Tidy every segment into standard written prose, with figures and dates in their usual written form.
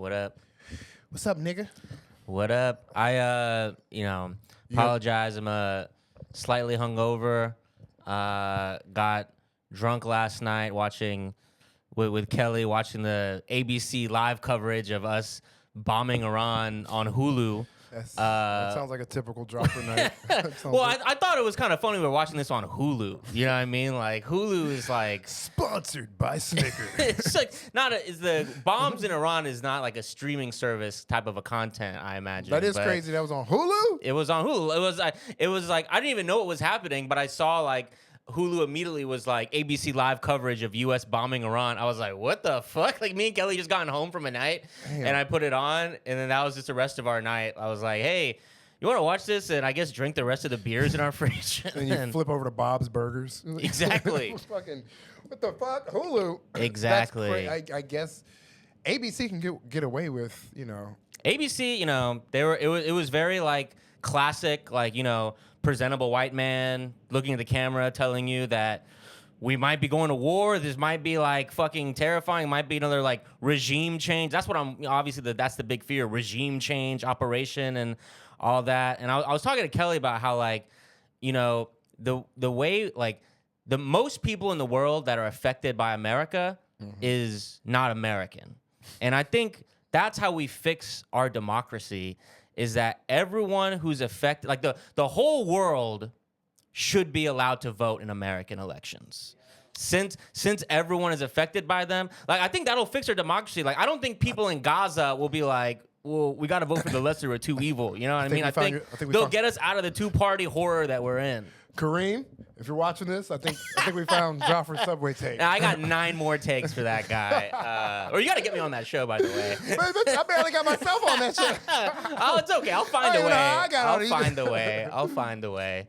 What up? What's up, nigga? What up? I apologize. I'm slightly hungover. Got drunk last night watching with Kelly watching the ABC live coverage of us bombing Iran on Hulu. That sounds like a typical dropper night. Well, I thought it was kind of funny we were watching this on Hulu. You know what I mean? Like Hulu is like sponsored by Snickers. It's like is the bombs in Iran is not like a streaming service type of a content, I imagine. That is crazy. That was on Hulu? It was on Hulu. It was like I didn't even know what was happening, but I saw like Hulu immediately was like ABC live coverage of U.S. bombing Iran. I was like, what the fuck? Like me and Kelly just gotten home from a night, and I put it on, and then that was just the rest of our night. I was like, hey, you want to watch this? And I guess drink the rest of the beers in our fridge. And you flip over to Bob's Burgers. Exactly. Fucking, what the fuck? Hulu. Exactly. I guess ABC can get away with, ABC, it was very like classic, like, presentable white man looking at the camera telling you that we might be going to war. This might be like fucking terrifying. It might be another like regime change. That's what that's the big fear, regime change, operation and all that. And I was talking to Kelly about how like, the way like the most people in the world that are affected by America is not American. And I think that's how we fix our democracy is that everyone who's affected, like the whole world should be allowed to vote in American elections. Since everyone is affected by them, like I think that'll fix our democracy. Like I don't think people in Gaza will be like, well, we got to vote for the lesser of two evil. You know what I mean? I think they'll get us out of the two-party horror that we're in. Kareem, if you're watching this, I think we found Joffrey's Subway tape. Now, I got 9 more takes for that guy. Or you got to get me on that show, by the way. I barely got myself on that shit. Oh, it's okay. I'll find a way. I'll find a way.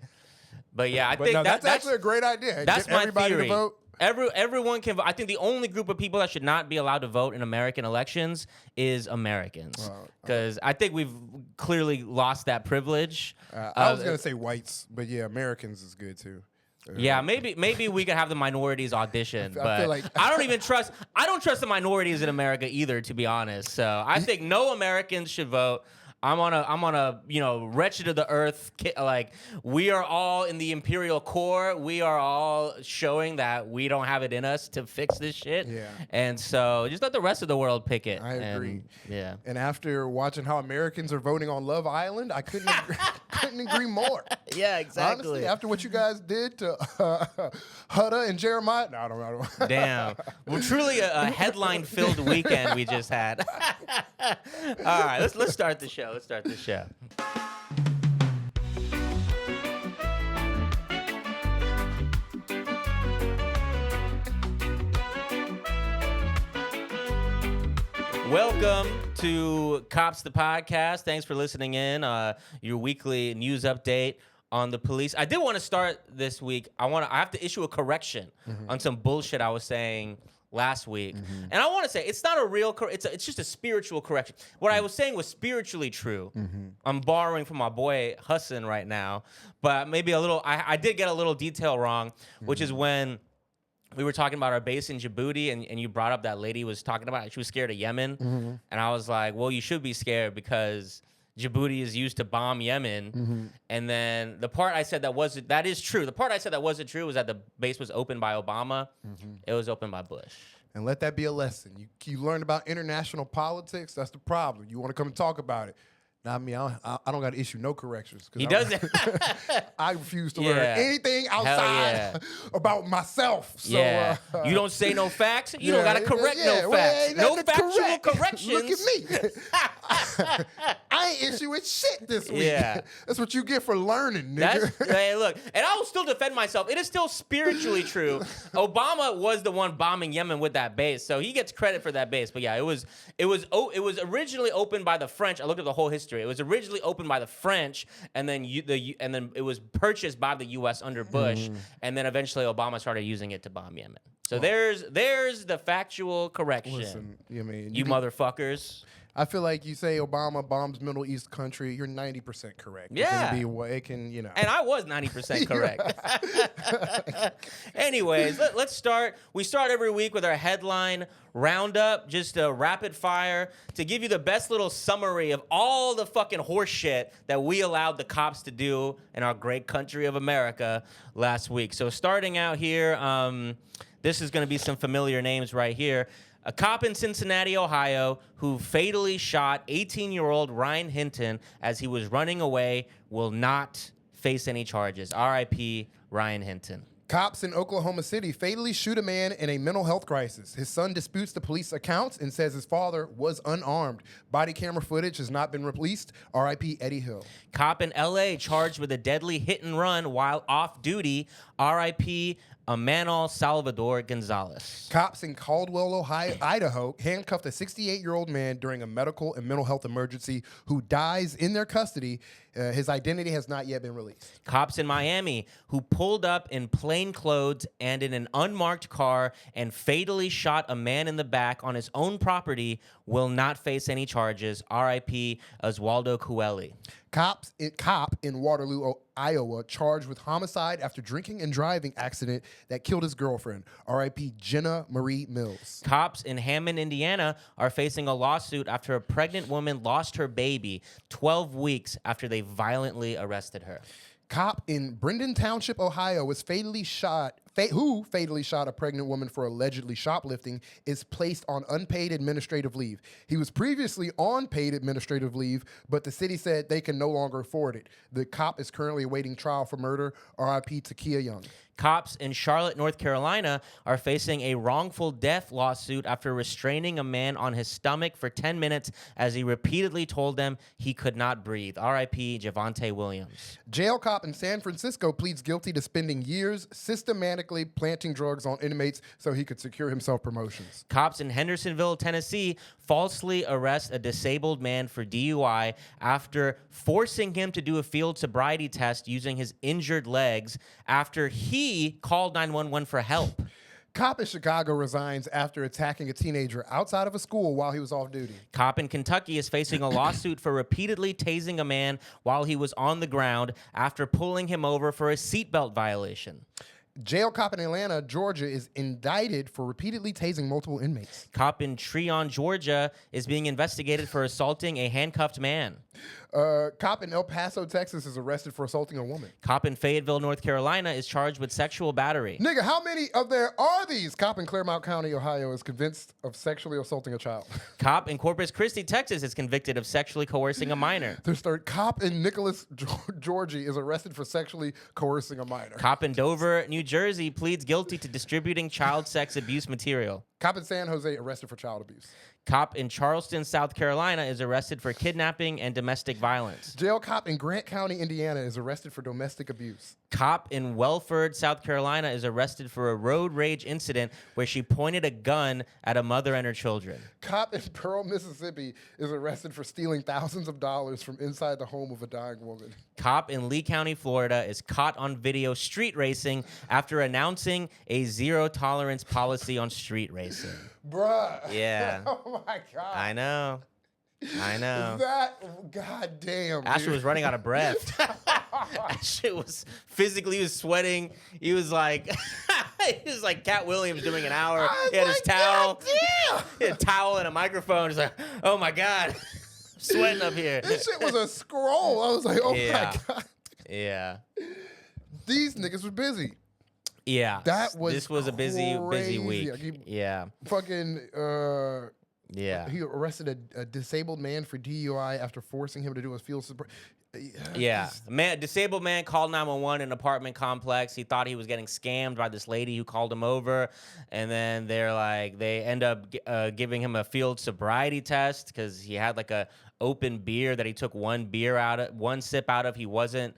But yeah, I think that's actually a great idea. That's Get my everybody theory. to vote. Everyone can vote. I think the only group of people that should not be allowed to vote in American elections is Americans. Because I think we've clearly lost that privilege. I was going to say whites, but yeah, Americans is good too. Yeah, maybe we could have the minorities audition, but I don't trust the minorities in America either, to be honest. So I think no Americans should vote. I'm on a wretched of the earth. Like we are all in the imperial core. We are all showing that we don't have it in us to fix this shit. Yeah. And so just let the rest of the world pick it. I agree. Yeah. And after watching how Americans are voting on Love Island, I couldn't agree more. Yeah, exactly. Honestly, after what you guys did to Hutta and Jeremiah, no, I don't know. Damn. Well, truly a headline-filled weekend we just had. All right, let's start the show. Welcome to KAWPS the podcast. Thanks for listening in. Your weekly news update on the police. I did want to start this week. I have to issue a correction on some bullshit I was saying last week. And I want to say it's not a real it's just a spiritual correction. What I was saying was spiritually true. I'm borrowing from my boy Hassan right now, but maybe a little I did get a little detail wrong, which is when we were talking about our base in Djibouti and you brought up that lady was talking about it. She was scared of Yemen. And I was like, well, you should be scared because Djibouti is used to bomb Yemen. And then the part I said that is true. The part I said that wasn't true was that the base was opened by Obama. It was opened by Bush. And let that be a lesson. You learn about international politics. That's the problem. You want to come and talk about it. Not me. I don't got to issue no corrections. He doesn't. I refuse to learn anything outside about myself. So, you don't say no facts. You don't got to correct no facts. No factual corrections. Look at me. I ain't issuing shit this week. Yeah. That's what you get for learning, nigga. Hey, look, and I will still defend myself. It is still spiritually true. Obama was the one bombing Yemen with that base, so he gets credit for that base. But yeah, it was originally opened by the French. I looked at the whole history. It was originally opened by the French, and then it was purchased by the U.S. under Bush, and then eventually Obama started using it to bomb Yemen. So there's the factual correction. Listen, you motherfuckers. I feel like you say Obama bombs Middle East country, you're 90% correct. Yeah. It can, you know. And I was 90% correct. Anyways, let's start. We start every week with our headline roundup, just a rapid fire to give you the best little summary of all the fucking horse shit that we allowed the cops to do in our great country of America last week. So starting out here, this is going to be some familiar names right here. A cop in Cincinnati, Ohio, who fatally shot 18-year-old Ryan Hinton as he was running away, will not face any charges. R.I.P. Ryan Hinton. Cops in Oklahoma City fatally shoot a man in a mental health crisis. His son disputes the police accounts and says his father was unarmed. Body camera footage has not been released. R.I.P. Eddie Hill. Cop in L.A. charged with a deadly hit and run while off duty. R.I.P. Amanal Salvador Gonzalez. Cops in Caldwell, Ohio, Idaho, handcuffed a 68-year-old man during a medical and mental health emergency who dies in their custody. His identity has not yet been released. Cops in Miami who pulled up in plain clothes and in an unmarked car and fatally shot a man in the back on his own property will not face any charges. R.I.P. Oswaldo Coeli. Cop in Waterloo, Iowa, charged with homicide after drinking and driving accident that killed his girlfriend. R.I.P. Jenna Marie Mills. Cops in Hammond, Indiana, are facing a lawsuit after a pregnant woman lost her baby 12 weeks after they violently arrested her. Cop in Brendan Township, Ohio, was fatally shot a pregnant woman for allegedly shoplifting, is placed on unpaid administrative leave. He was previously on paid administrative leave, but the city said they can no longer afford it. The cop is currently awaiting trial for murder. R.I.P. Takia Young. Cops in Charlotte, North Carolina, are facing a wrongful death lawsuit after restraining a man on his stomach for 10 minutes as he repeatedly told them he could not breathe. R.I.P. Javante Williams. Jail cop in San Francisco pleads guilty to spending years systematically planting drugs on inmates so he could secure himself promotions. Cops in Hendersonville, Tennessee, falsely arrest a disabled man for DUI after forcing him to do a field sobriety test using his injured legs after he called 911 for help. Cop in Chicago resigns after attacking a teenager outside of a school while he was off duty. Cop in Kentucky is facing a lawsuit for repeatedly tasing a man while he was on the ground after pulling him over for a seatbelt violation. Jail cop in Atlanta, Georgia, is indicted for repeatedly tasing multiple inmates. Cop in Treon, Georgia, is being investigated for assaulting a handcuffed man. Cop in El Paso, Texas, is arrested for assaulting a woman. Cop in Fayetteville, North Carolina, is charged with sexual battery. Nigga, how many of there are these? Cop in Claremont County, Ohio, is convinced of sexually assaulting a child. Cop in Corpus Christi, Texas, is convicted of sexually coercing a minor. There's third. Cop in Nicholas, Georgia, is arrested for sexually coercing a minor. Cop in Dover, New Jersey, pleads guilty to distributing child sex abuse material. Cop in San Jose, arrested for child abuse. Cop in Charleston, South Carolina, is arrested for kidnapping and domestic violence. Jail cop in Grant County, Indiana, is arrested for domestic abuse. Cop in Welford, South Carolina, is arrested for a road rage incident where she pointed a gun at a mother and her children. Cop in Pearl, Mississippi, is arrested for stealing thousands of dollars from inside the home of a dying woman. Cop in Lee County, Florida, is caught on video street racing after announcing a zero-tolerance policy on street racing. Bruh. Yeah. Oh, my God. I know. Goddamn. Asher was running out of breath. Asher was physically, he was sweating. He was like, Cat Williams doing an hour. He had his towel. He had a towel and a microphone. He's like, oh my God, sweating up here. This shit was a scroll. I was like, oh my God. Yeah. These niggas were busy. Yeah. This was a busy week. Yeah. Fucking, yeah. He arrested a disabled man for DUI after forcing him to do a field sobriety. Yeah. Disabled man called 911 in an apartment complex. He thought he was getting scammed by this lady who called him over. And then they end up giving him a field sobriety test because he had like a open beer that he took one sip out of. He wasn't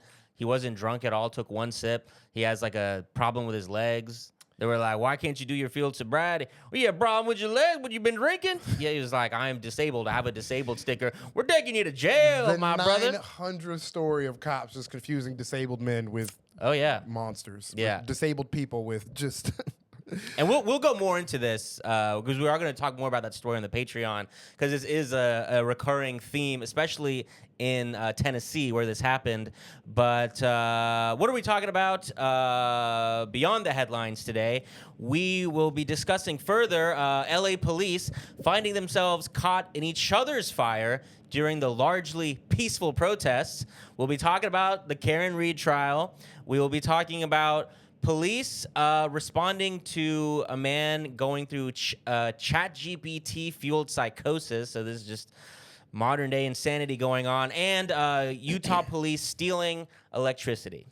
drunk at all, took one sip. He has like a problem with his legs. They were like, why can't you do your field sobriety? Well, you have a problem with your legs, but you been drinking? Yeah, he was like, I am disabled. I have a disabled sticker. We're taking you to jail, my brother. The 900th story of cops just confusing disabled men with monsters. Yeah. Disabled people with just And we'll go more into this because we are going to talk more about that story on the Patreon because this is a recurring theme, especially in Tennessee where this happened. But what are we talking about beyond the headlines today? We will be discussing further LA police finding themselves caught in each other's fire during the largely peaceful protests. We'll be talking about the Karen Reed trial. We will be talking about police responding to a man going through ChatGPT-fueled psychosis. So this is just modern day insanity going on. And Utah police stealing electricity.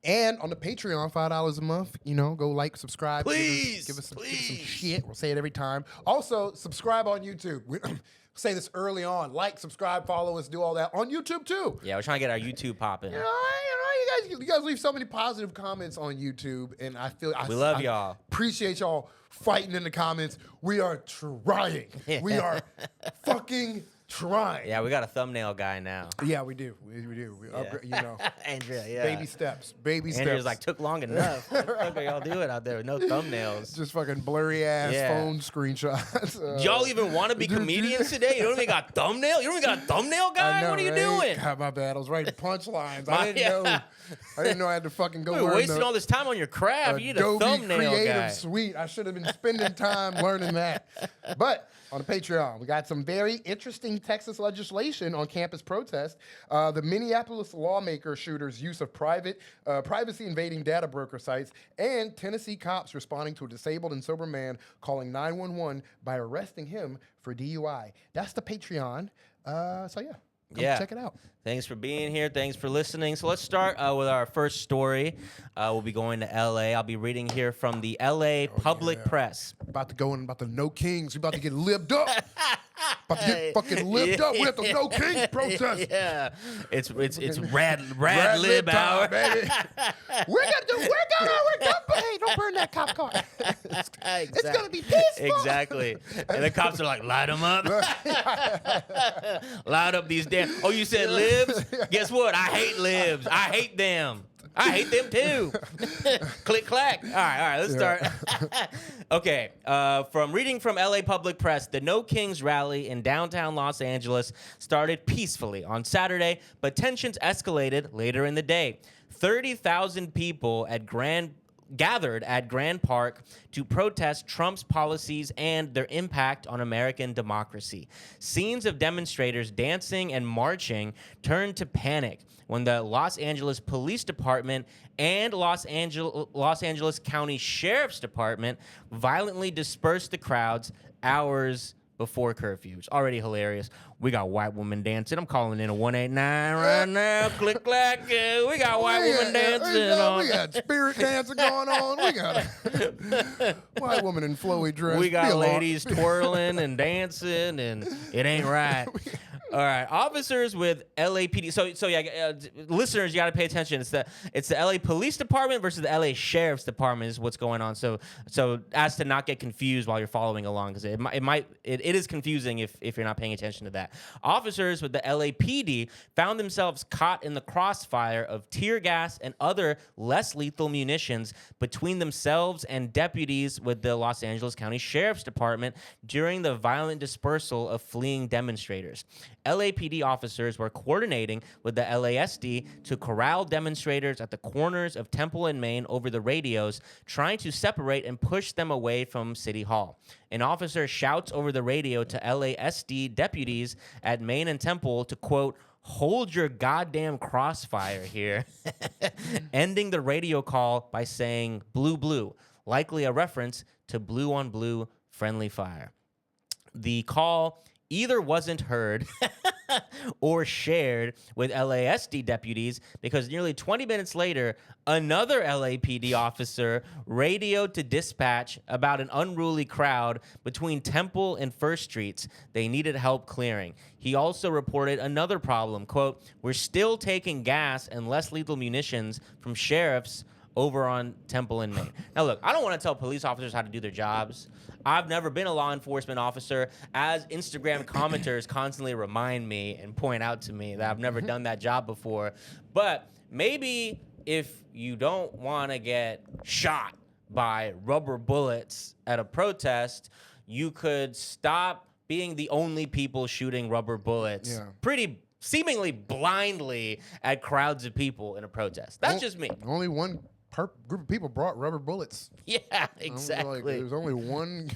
And on the Patreon, $5 a month, go like, subscribe. Please, give us some shit. We'll say it every time. Also, subscribe on YouTube. We say this early on. Like, subscribe, follow us, do all that on YouTube too. Yeah, we're trying to get our YouTube popping. You guys leave so many positive comments on YouTube, and we love y'all. Appreciate y'all fighting in the comments. We are trying. We are fucking trying. Yeah, we got a thumbnail guy now. Yeah, we do. We do. Andrea, yeah. Baby steps. Andrea's like, took long enough. What the fuck are y'all doing out there with no thumbnails? Just fucking blurry ass phone screenshots. Y'all even want to be comedians today? You don't even got thumbnail? You don't even got a thumbnail guy? Know, what are you right? doing? God, my bad. I was writing punchlines. I didn't know I had to fucking go learn. Wasting all this time on your craft. You need a thumbnail Creative guy. Suite. I should have been spending time learning that. But on the Patreon, we got some very interesting Texas legislation on campus protest. The Minneapolis lawmaker shooter's use of privacy invading data broker sites, and Tennessee cops responding to a disabled and sober man calling 911 by arresting him for DUI. That's the Patreon. Come check it out. Thanks for being here. Thanks for listening. So let's start with our first story. We'll be going to L.A. I'll be reading here from the L.A. Public Press. About the No Kings. We're about to get libbed up. About to get fucking libbed up with the No Kings protest. Yeah. It's rad lib hour. Baby. We're gonna hey, don't burn that cop car. It's gonna be peaceful. Exactly. And the cops are like, light them up. Light up these damn. Oh, you said libs? Guess what? I hate libs. I hate them. I hate them too. Click, clack. All right, let's start. Okay, reading from LA Public Press, the No Kings rally in downtown Los Angeles started peacefully on Saturday, but tensions escalated later in the day. 30,000 people gathered at Grand Park to protest Trump's policies and their impact on American democracy. Scenes of demonstrators dancing and marching turned to panic when the Los Angeles Police Department and Los Angeles County Sheriff's Department violently dispersed the crowds hours before curfew. It's already hilarious. We got white women dancing. I'm calling in a 189 right now. Click, clack. We got white women dancing. We got spirit dancing going on. We got white woman in flowy dress. We got ladies twirling and dancing, and it ain't right. All right, officers with LAPD. So yeah, listeners, you got to pay attention. It's the LA Police Department versus the LA Sheriff's Department is what's going on. So as to not get confused while you're following along, because it is confusing if you're not paying attention to that. Officers with the LAPD found themselves caught in the crossfire of tear gas and other less lethal munitions between themselves and deputies with the Los Angeles County Sheriff's Department during the violent dispersal of fleeing demonstrators. LAPD officers were coordinating with the LASD to corral demonstrators at the corners of Temple and Main over the radios, trying to separate and push them away from City Hall. An officer shouts over the radio to LASD deputies at Main and Temple to, quote, hold your goddamn crossfire here, ending the radio call by saying blue, blue, likely a reference to blue on blue friendly fire. The call either wasn't heard or shared with LASD deputies because nearly 20 minutes later, another LAPD officer radioed to dispatch about an unruly crowd between Temple and First Streets they needed help clearing. He also reported another problem, quote, we're still taking gas and less lethal munitions from sheriffs over on Temple and Main. Now, look, I don't want to tell police officers how to do their jobs. I've never been a law enforcement officer, as Instagram commenters constantly remind me and point out to me that I've never done that job before. But maybe if you don't want to get shot by rubber bullets at a protest, you could stop being the only people shooting rubber bullets pretty seemingly blindly at crowds of people in a protest. That's just me. Only one group of people brought rubber bullets. Yeah, exactly. There's only one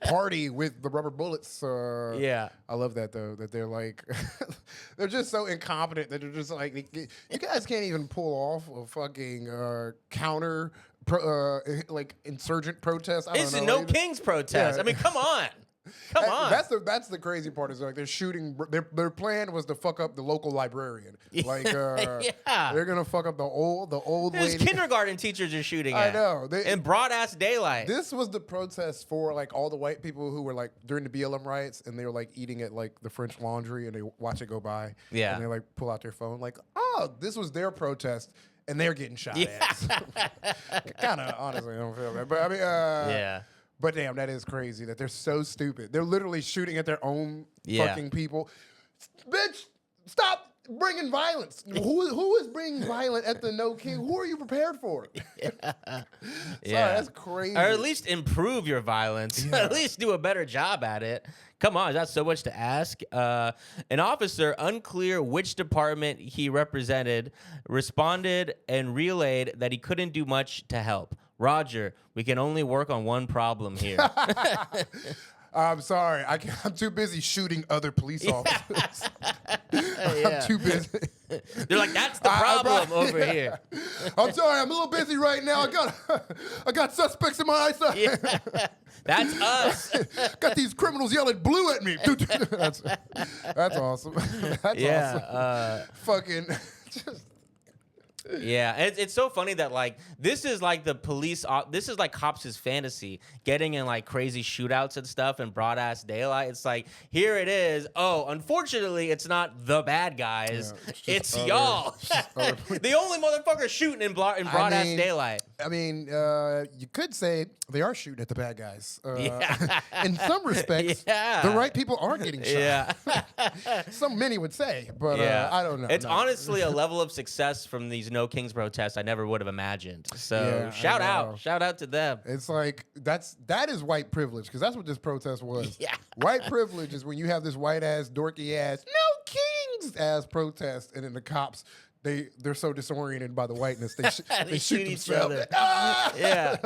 party with the rubber bullets. Yeah. I love that, though, that they're like, they're just so incompetent that they're just like, you guys can't even pull off a fucking counter, like, insurgent protest. This is no King's protest. Yeah. I mean, come on. Come on. That's the crazy part is like they're shooting. Their plan was to fuck up the local librarian. Like they're gonna fuck up the old There's lady. kindergarten teachers are shooting I at. know. In broad ass daylight. This was the protest for like all the white people who were like during the BLM riots and they were like eating at like the French Laundry and they watch it go by. Yeah. And they like pull out their phone like, oh, this was their protest and they're getting shot at. Kind of honestly, I don't feel bad, but I mean, yeah. But damn, that is crazy that they're so stupid. They're literally shooting at their own fucking people. Bitch, stop bringing violence. Who is bringing violence at the No King? Who are you prepared for? Sorry, that's crazy. Or at least improve your violence. Yeah. At least do a better job at it. Come on, that's so much to ask. An officer, unclear which department he represented, responded and relayed that he couldn't do much to help. Roger, we can only work on one problem here. I'm sorry. I'm too busy shooting other police officers. I'm too busy. They're like, that's the problem over here. I'm sorry. I'm a little busy right now. I got suspects in my eyesight. Yeah. That's us. Got these criminals yelling blue at me. That's awesome. That's awesome. Fucking just. Yeah, it's so funny that like this is like the police. This is like cops' fantasy, getting in like crazy shootouts and stuff in broad ass daylight. It's like here it is. Oh, unfortunately, it's not the bad guys. Yeah, it's y'all. The only motherfucker shooting in broad ass daylight. I mean, you could say they are shooting at the bad guys. In some respects, the right people are getting shot. Yeah. Many would say, but I don't know. It's honestly a level of success from these No Kings protests I never would have imagined. So shout out to them. It's like that is white privilege because that's what this protest was. Yeah. White privilege is when you have this white ass dorky ass No Kings ass protest, and then the cops. They're so disoriented by the whiteness. They shoot each other. Yeah,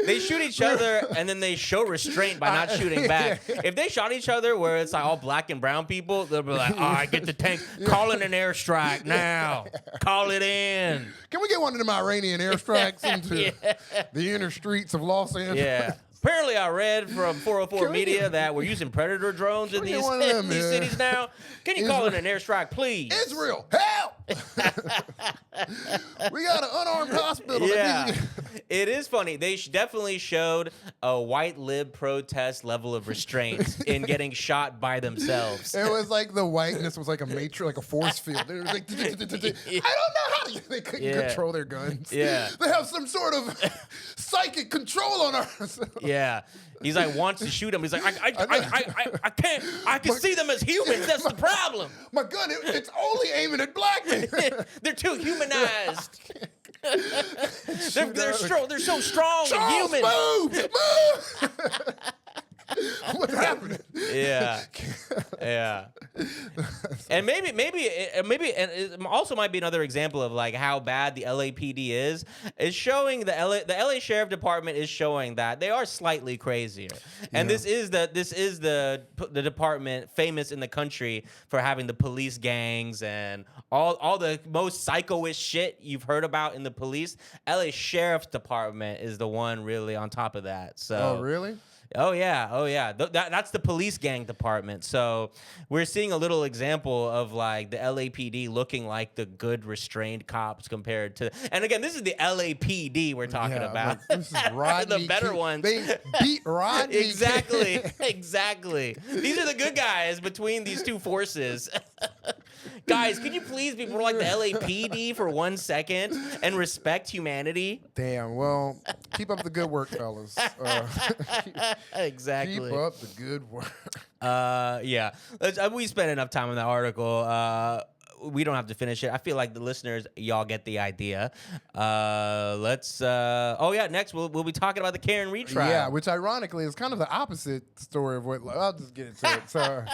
they shoot each other and then they show restraint by not shooting back. If they shot each other where it's like all black and brown people, they'll be like, "All right, get the tank, call in an airstrike now, call it in." Can we get one of them Iranian airstrikes into the inner streets of Los Angeles? Yeah. Apparently, I read from 404 Media that we're using Predator drones in these cities now. Can you call in an airstrike, please? Israel, help! We got an unarmed hospital. Yeah. It is funny. They definitely showed a white lib protest level of restraint in getting shot by themselves. It was like the whiteness was like a matrix, like a force field. It was like, I don't know how they couldn't control their guns. Yeah. They have some sort of psychic control on us. Yeah. He's like, wants to shoot him. He's like, I can't. I can see them as humans. That's the problem. My gun, it's only aiming at black men. They're too humanized. They're so strong and human. Move! What's happening? Yeah. And maybe, and it also might be another example of like how bad the LAPD is showing the LA Sheriff Department is showing that they are slightly crazier. And this is the department famous in the country for having the police gangs and all the most psycho-ish shit you've heard about in the police. LA Sheriff's Department is the one really on top of that. So. Oh, really? Oh yeah. That's the police gang department. So we're seeing a little example of like the LAPD looking like the good restrained cops compared to. And again, this is the LAPD we're talking about. This is Rodney the better King. ones. They beat Rodney. Exactly. These are the good guys between these two forces. Guys, could you please be more like the LAPD for 1 second and respect humanity? Damn. Well, keep up the good work, fellas. Exactly. Keep up the good work. Yeah. We spent enough time on that article. we don't have to finish it. I feel like the listeners, y'all get the idea. Let's. Next we'll be talking about the Karen Reed trial. Yeah, which ironically is kind of the opposite story of what. I'll just get into it. So,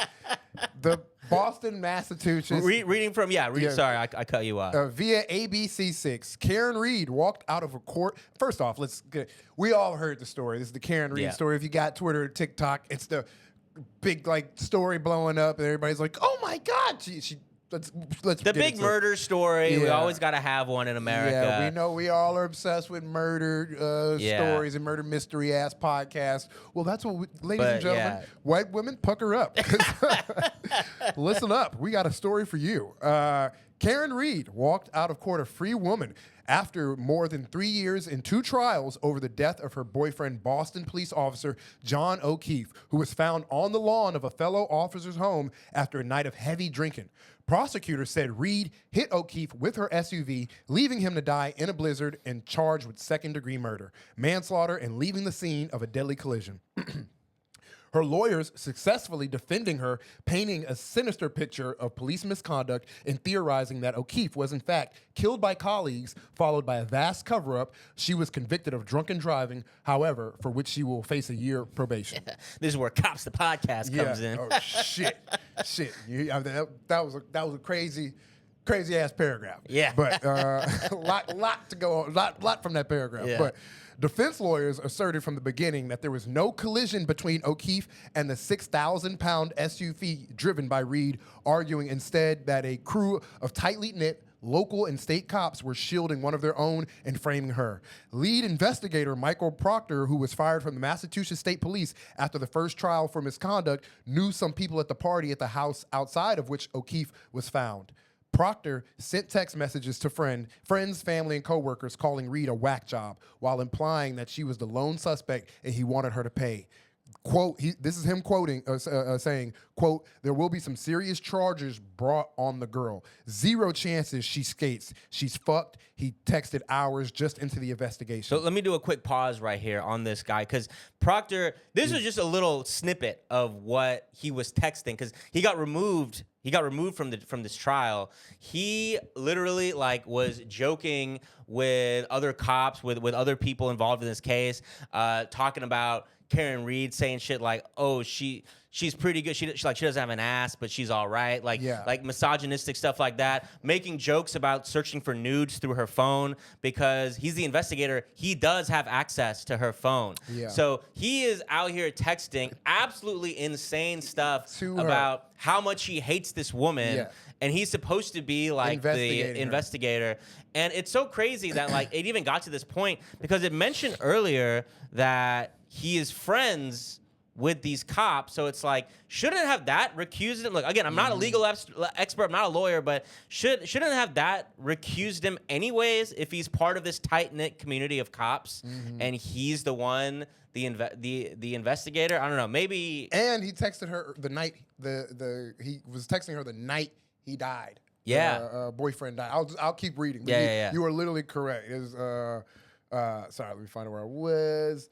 the Boston, Massachusetts. Reading from sorry, I cut you off. Via ABC6, Karen Reed walked out of a court. First off, we all heard the story. This is the Karen Reed story. If you got Twitter, TikTok, it's the big story blowing up, and everybody's like, "Oh my God!" Let's the big murder story. We always got to have one in America. Yeah, we know we all are obsessed with murder stories and murder mystery ass podcasts. Well, that's what, ladies and gentlemen, white women, pucker up. Listen up, we got a story for you. Karen Reed walked out of court a free woman after more than 3 years in 2 trials over the death of her boyfriend, Boston police officer John O'Keefe, who was found on the lawn of a fellow officer's home after a night of heavy drinking. Prosecutors said Reed hit O'Keefe with her SUV, leaving him to die in a blizzard, and charged with second-degree murder, manslaughter, and leaving the scene of a deadly collision. Her lawyers successfully defending her, painting a sinister picture of police misconduct and theorizing that O'Keefe was in fact killed by colleagues, followed by a vast cover-up. She was convicted of drunken driving, however, for which she will face a year probation. This is where Cops the podcast comes in. Oh shit. That was a crazy ass paragraph. Yeah. But lot to go on, lot from that paragraph. Yeah. But defense lawyers asserted from the beginning that there was no collision between O'Keefe and the 6,000-pound SUV driven by Reed, arguing instead that a crew of tightly knit local and state cops were shielding one of their own and framing her. Lead investigator Michael Proctor, who was fired from the Massachusetts State Police after the first trial for misconduct, knew some people at the party at the house outside of which O'Keefe was found. Proctor sent text messages to friends, family, and coworkers calling Reed a whack job while implying that she was the lone suspect and he wanted her to pay. Quote, this is him quoting, saying, quote, "There will be some serious charges brought on the girl. 0 chances she skates. She's fucked." He texted hours just into the investigation. So let me do a quick pause right here on this guy, because Proctor, this was just a little snippet of what he was texting, because he got removed. He got removed from this trial. He literally was joking with other cops, with other people involved in this case, talking about Karen Reed, saying shit like, "Oh, she's pretty good. She doesn't have an ass, but she's all right." Like misogynistic stuff like that. Making jokes about searching for nudes through her phone because he's the investigator. He does have access to her phone. Yeah. So he is out here texting absolutely insane stuff about how much he hates this woman. Yeah. And he's supposed to be the investigator. And it's so crazy that it even got to this point because it mentioned earlier that he is friends with these cops. So it's shouldn't have that recused him? Look, again, I'm not a legal expert, I'm not a lawyer, but shouldn't have that recused him anyways if he's part of this tight-knit community of cops and he's the one, the investigator? I don't know, maybe. And he texted her the night he was texting her the night he died. Yeah. Boyfriend died. I'll keep reading. Yeah. You are literally correct. It was, sorry, let me find out where I was.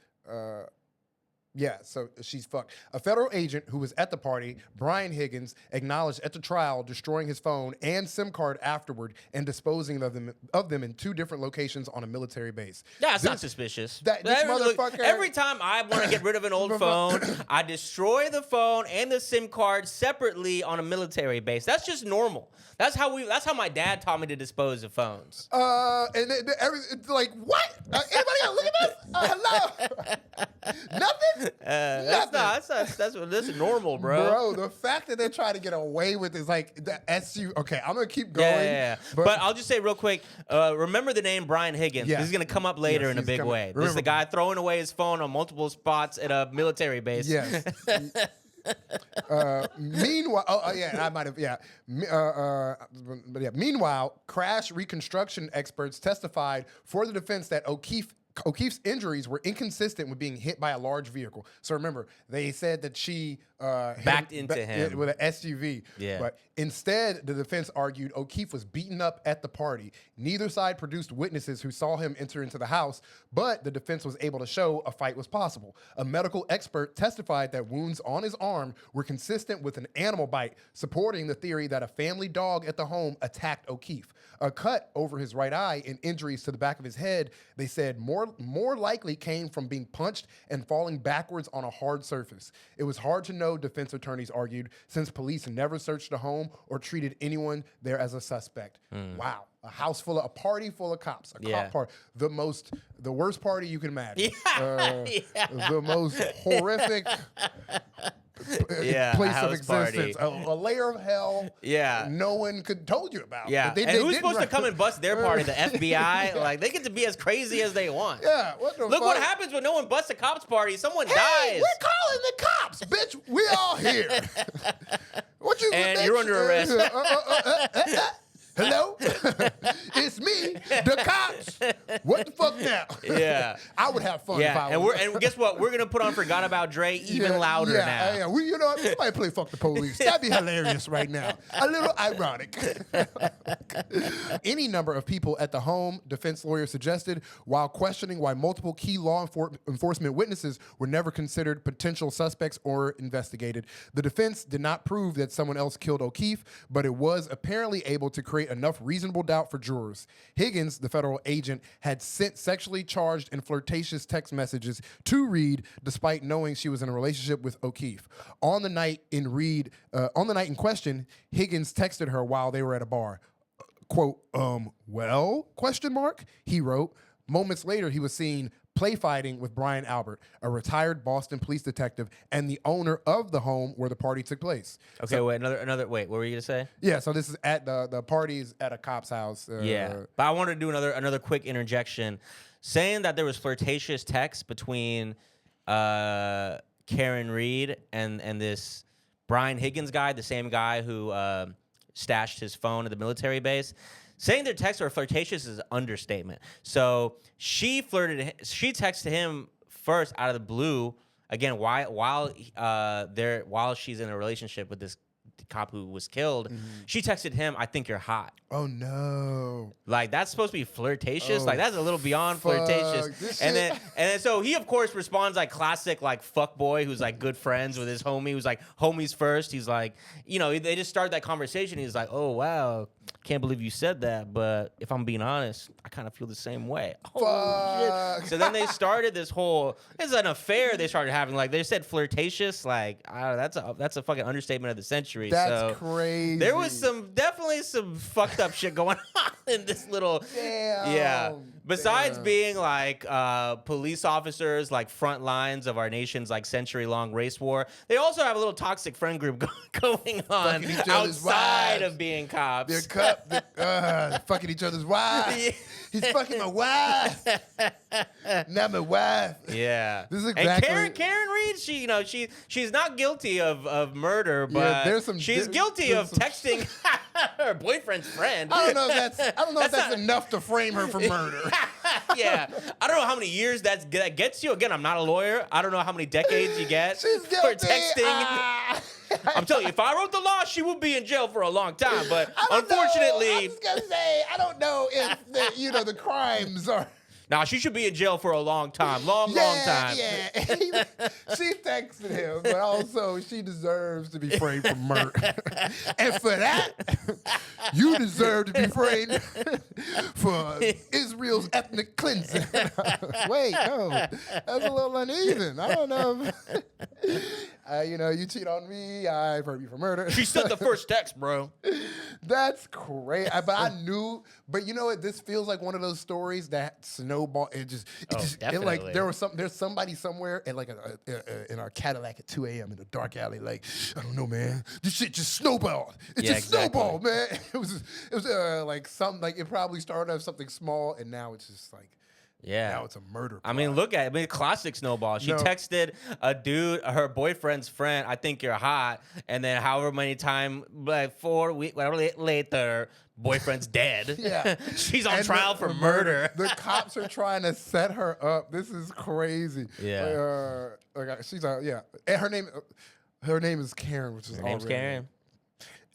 Yeah, so she's fucked. A federal agent who was at the party, Brian Higgins, acknowledged at the trial destroying his phone and SIM card afterward and disposing of them in 2 different locations on a military base. That's not suspicious. This motherfucker. Every time I want to get rid of an old phone, I destroy the phone and the SIM card separately on a military base. That's just normal. That's how my dad taught me to dispose of phones. And it's like, what? Anybody got to look at this? Hello? Nothing? That's normal, bro. Bro, the fact that they're trying to get away with is the SU. Okay, I'm gonna keep going. Yeah. But I'll just say real quick. Remember the name Brian Higgins. Yeah. This is gonna come up later in a big way. This is the guy throwing away his phone on multiple spots at a military base. Yes. Meanwhile, I might have, Meanwhile, crash reconstruction experts testified for the defense that O'Keefe's injuries were inconsistent with being hit by a large vehicle. So remember, they said that she Backed into him. with an SUV. Yeah. But instead, the defense argued O'Keefe was beaten up at the party. Neither side produced witnesses who saw him enter into the house, but the defense was able to show a fight was possible. A medical expert testified that wounds on his arm were consistent with an animal bite, supporting the theory that a family dog at the home attacked O'Keefe. A cut over his right eye and injuries to the back of his head, they said, more likely came from being punched and falling backwards on a hard surface. It was hard to know, defense attorneys argued, since police never searched the home or treated anyone there as a suspect. Wow. A party full of cops. Cop party. The worst party you can imagine. The most horrific place of existence. A layer of hell no one could told you about. Yeah. And who's supposed to come and bust their party? The FBI? Like, they get to be as crazy as they want. Yeah. Look what happens when no one busts a cop's party. Someone dies. We're calling the cops, bitch. We all here. You're under arrest. Hello? It's me, the cops. What the fuck now? Yeah. I would have fun if I was. And guess what? We're going to put on Forgot About Dre even louder now. Yeah. We might play Fuck the Police. That'd be hilarious right now. A little ironic. Any number of people at the home, defense lawyers suggested, while questioning why multiple key law enforcement witnesses were never considered potential suspects or investigated. The defense did not prove that someone else killed O'Keefe, but it was apparently able to create enough reasonable doubt for jurors. Higgins, the federal agent, had sent sexually charged and flirtatious text messages to Reed, despite knowing she was in a relationship with O'Keefe. On the night in question, Higgins texted her while they were at a bar. Quote, well, question mark, he wrote. Moments later, he was seen play fighting with Brian Albert, a retired Boston police detective and the owner of the home where the party took place. Okay, so, wait, wait, what were you gonna say? Yeah, so this is at the party's at a cop's house. But I wanted to do another quick interjection, saying that there was flirtatious text between Karen Reed and this Brian Higgins guy, the same guy who stashed his phone at the military base. Saying their texts were flirtatious is an understatement. So she texted him first out of the blue, again, while she's in a relationship with this cop who was killed. She texted him, "I think you're hot." Oh no! Like, that's supposed to be flirtatious. Like, that's a little beyond flirtatious. And then so he of course responds like classic like fuck boy who's like good friends with his homie who's like homies first. He's like, they just start that conversation. He's like, "Oh wow, can't believe you said that, but if I'm being honest, I kind of feel the same way." Oh shit! So then they started this it's an affair they started having. Like, they said flirtatious. Like, that's a fucking understatement of the century. That's crazy. There was definitely some fucked up shit going on in this little. Damn. Yeah. Besides being like police officers, like front lines of our nation's like century-long race war, they also have a little toxic friend group going on outside of being cops. They're fucking each other's wives. Yeah. He's fucking my wife. Not my wife. Yeah. This is exactly. And Karen Reed, she's not guilty of murder, but she's guilty of texting her boyfriend's friend. I don't know if that's enough to frame her for murder. Yeah. I don't know how many years that gets you. Again, I'm not a lawyer. I don't know how many decades you get She's for guilty. texting. I'm telling you, if I wrote the law, she would be in jail for a long time. But unfortunately, I was gonna say, I don't know if the crimes are. Nah, she should be in jail for a long time. Long time. Yeah. She texted him, but also she deserves to be framed for murder. And for that, you deserve to be framed for Israel's ethnic cleansing. Wait, no. That's a little uneven. I don't know. You cheat on me, I've heard you for murder. She sent the first text, bro. That's great. But I knew. But you know what? This feels like one of those stories that snowball. Definitely. There's somebody somewhere at like in our Cadillac at 2 a.m. in a dark alley. Like, I don't know, man. This shit just snowballed. It just snowballed, man. It was like something like it probably started off something small, and now it's just like. Yeah. Now it's a murder plot. I mean, look at it. Classic snowball. She texted a dude, her boyfriend's friend, "I think you're hot." And then however many times, like 4 weeks later, boyfriend's dead. Yeah. She's on trial for murder. The cops are trying to set her up. This is crazy. Yeah. She's and her name. Her name is Karen, which is Her name's already- Karen.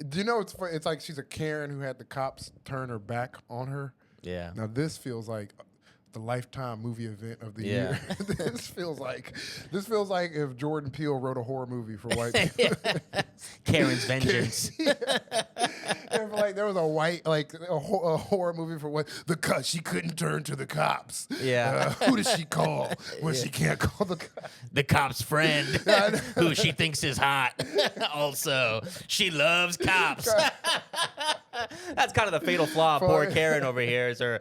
Do you know it's like she's a Karen who had the cops turn her back on her? Yeah. Now this feels like the Lifetime movie event of the Yeah. year. This feels like if Jordan Peele wrote a horror movie for white people. Karen's Vengeance. If like there was a white a horror movie for what she couldn't turn to the cops. Yeah. Who does she call when she can't call the cops? The cop's friend, who she thinks is hot. Also, she loves cops. That's kind of the fatal flaw of poor Karen over here, is her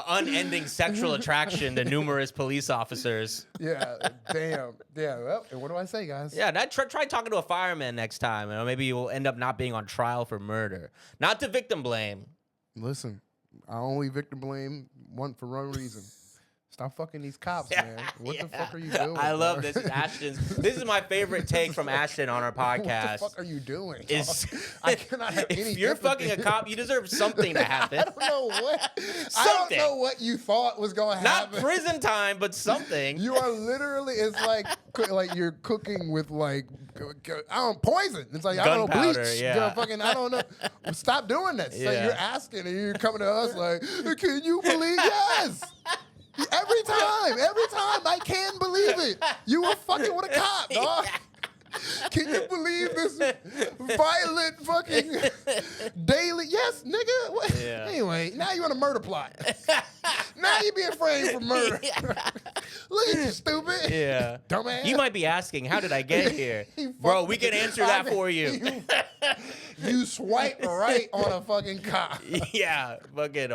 unending sexual attraction to numerous police officers. Yeah, damn. Yeah, well, and what do I say, guys? Yeah, try talking to a fireman next time. You know, maybe you will end up not being on trial for murder. Not to victim blame. Listen, I only victim blame one reason. Stop fucking these cops, man. What the fuck are you doing? I love bro? this. This is my favorite take from Ashton on our podcast. What the fuck are you doing? I cannot have any If you're empathy. fucking a cop, you deserve something to happen. I don't know what. I don't Something. know what you thought was going to Not happen. prison time, but something. You are literally. It's like you're cooking with poison. It's like I don't know, Gunpowder, bleach. yeah. I don't know. Stop doing that. So Yeah. you're asking and you're coming to us like, can you believe? Yes. Every time, I can believe it. You were fucking with a cop, dog. Can you believe this violent fucking daily? Yes, nigga. What? Yeah. Anyway, now you're on a murder plot. Now you're being framed for murder. Look at you, stupid. Yeah. Dumbass. You might be asking, how did I get here? Bro, we can answer that for you. You swipe right on a fucking cop. Yeah, fucking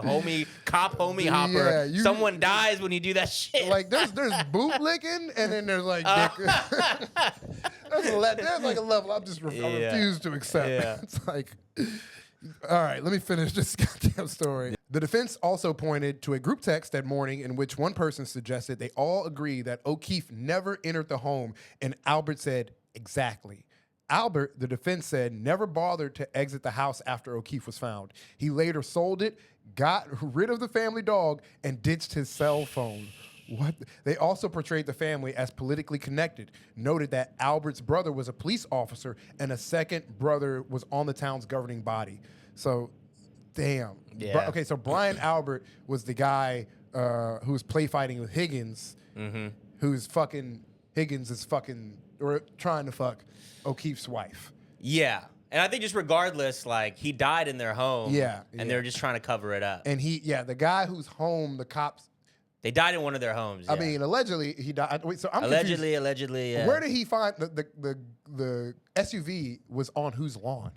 cop homie Yeah, hopper. Someone dies when you do that shit. Like there's boot licking and then there's like dick. There's like a level I refuse to accept. Yeah. It's like, all right, let me finish this goddamn story. The defense also pointed to a group text that morning in which one person suggested they all agree that O'Keefe never entered the home, and Albert said, exactly. Albert, the defense said, never bothered to exit the house after O'Keefe was found. He later sold it, got rid of the family dog, and ditched his cell phone. What? They also portrayed the family as politically connected, noted that Albert's brother was a police officer and a second brother was on the town's governing body. So, damn. Yeah. Okay, so Brian Albert was the guy who was play fighting with Higgins, who's fucking, Higgins is fucking, or trying to fuck O'Keefe's wife. Yeah. And I think just regardless, like, he died in their home. Yeah, And they're just trying to cover it up. And the guy who's home, the cops, They died in one of their homes. I yeah. mean, allegedly he died. Wait, so I'm allegedly, confused. yeah. Where did he find the SUV was on whose lawn?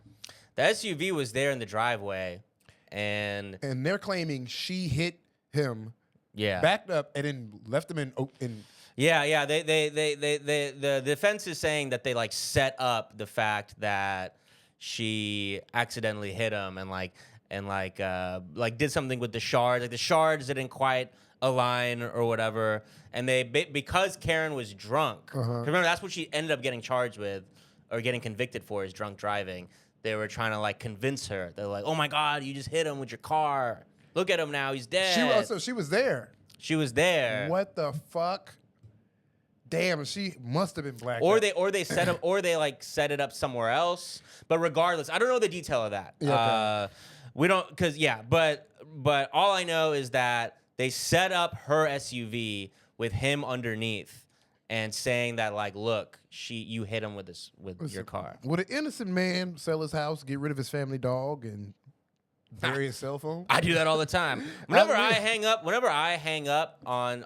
The SUV was there in the driveway, and And they're claiming she hit him, yeah, backed up, and then left him in. yeah. The defense is saying that they like set up the fact that she accidentally hit him and did something with the shards. Like the shards didn't quite align or whatever, and because Karen was drunk. Remember, that's what she ended up getting charged with or getting convicted for, is drunk driving. They were trying to like convince her. They're like, "Oh my God, you just hit him with your car. Look at him now, he's dead." She was there. She was there. What the fuck? Damn, she must have been black. Or they set up, or they like set it up somewhere else. But regardless, I don't know the detail of that. Yeah, okay. We don't, but all I know is that they set up her SUV with him underneath and saying that like, look, you hit him with your car. Would an innocent man sell his house, get rid of his family dog, and bury his cell phone? I do that all the time. Whenever I hang up on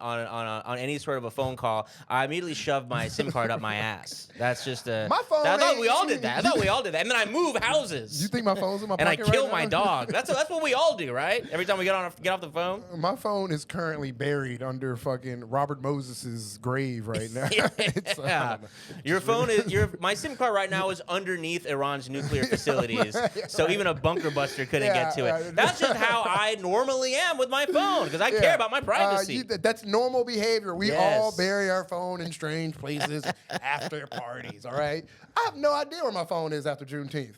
any sort of a phone call, I immediately shove my SIM card up my ass. That's just a. My phone. I thought we all did that. And then I move houses. You think my phone's in my and I pocket kill right my now? dog. That's what we all do, right? Every time we get off the phone. My phone is currently buried under fucking Robert Moses's grave right now. It's, Yeah. Your phone is my SIM card right now is underneath Iran's nuclear facilities, so even a bunker buster couldn't get to it. That's just how I normally am with my phone because I care about my privacy. That's normal behavior. We Yes. all bury our phone in strange places after parties. All right. I have no idea where my phone is after Juneteenth.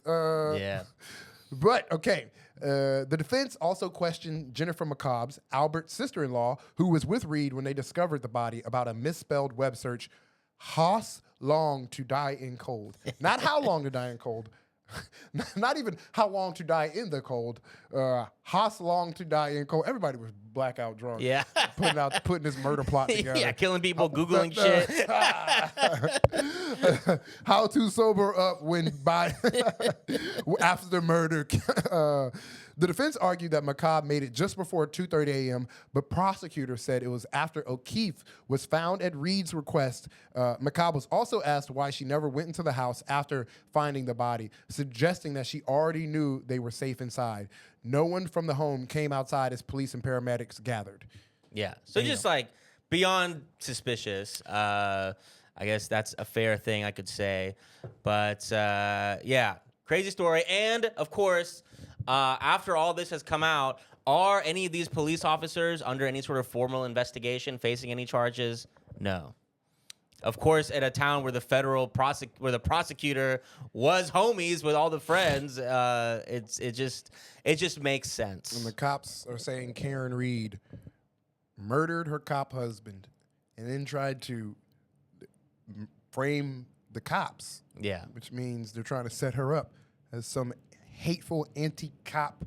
Yeah. But okay. The defense also questioned Jennifer McCobb's, Albert's sister-in-law, who was with Reed when they discovered the body, about a misspelled web search, Haas long to die in cold. Not how long to die in cold. Not even how long to die in the cold. How long to die in cold. Everybody was blackout drunk. Yeah. putting this murder plot together. Yeah, killing people, Googling shit. How to sober up when after the murder. The defense argued that McCobb made it just before 2:30 a.m., but prosecutors said it was after O'Keefe was found at Reed's request. McCobb was also asked why she never went into the house after finding the body, suggesting that she already knew they were safe inside. No one from the home came outside as police and paramedics gathered. Yeah. So just like beyond suspicious. I guess that's a fair thing I could say. But yeah, crazy story. And of course, after all this has come out, are any of these police officers under any sort of formal investigation, facing any charges? No. Of course, at a town where the prosecutor was homies with all the friends, it just makes sense. And the cops are saying Karen Reed murdered her cop husband and then tried to frame the cops. Yeah. Which means they're trying to set her up as some hateful anti-cop,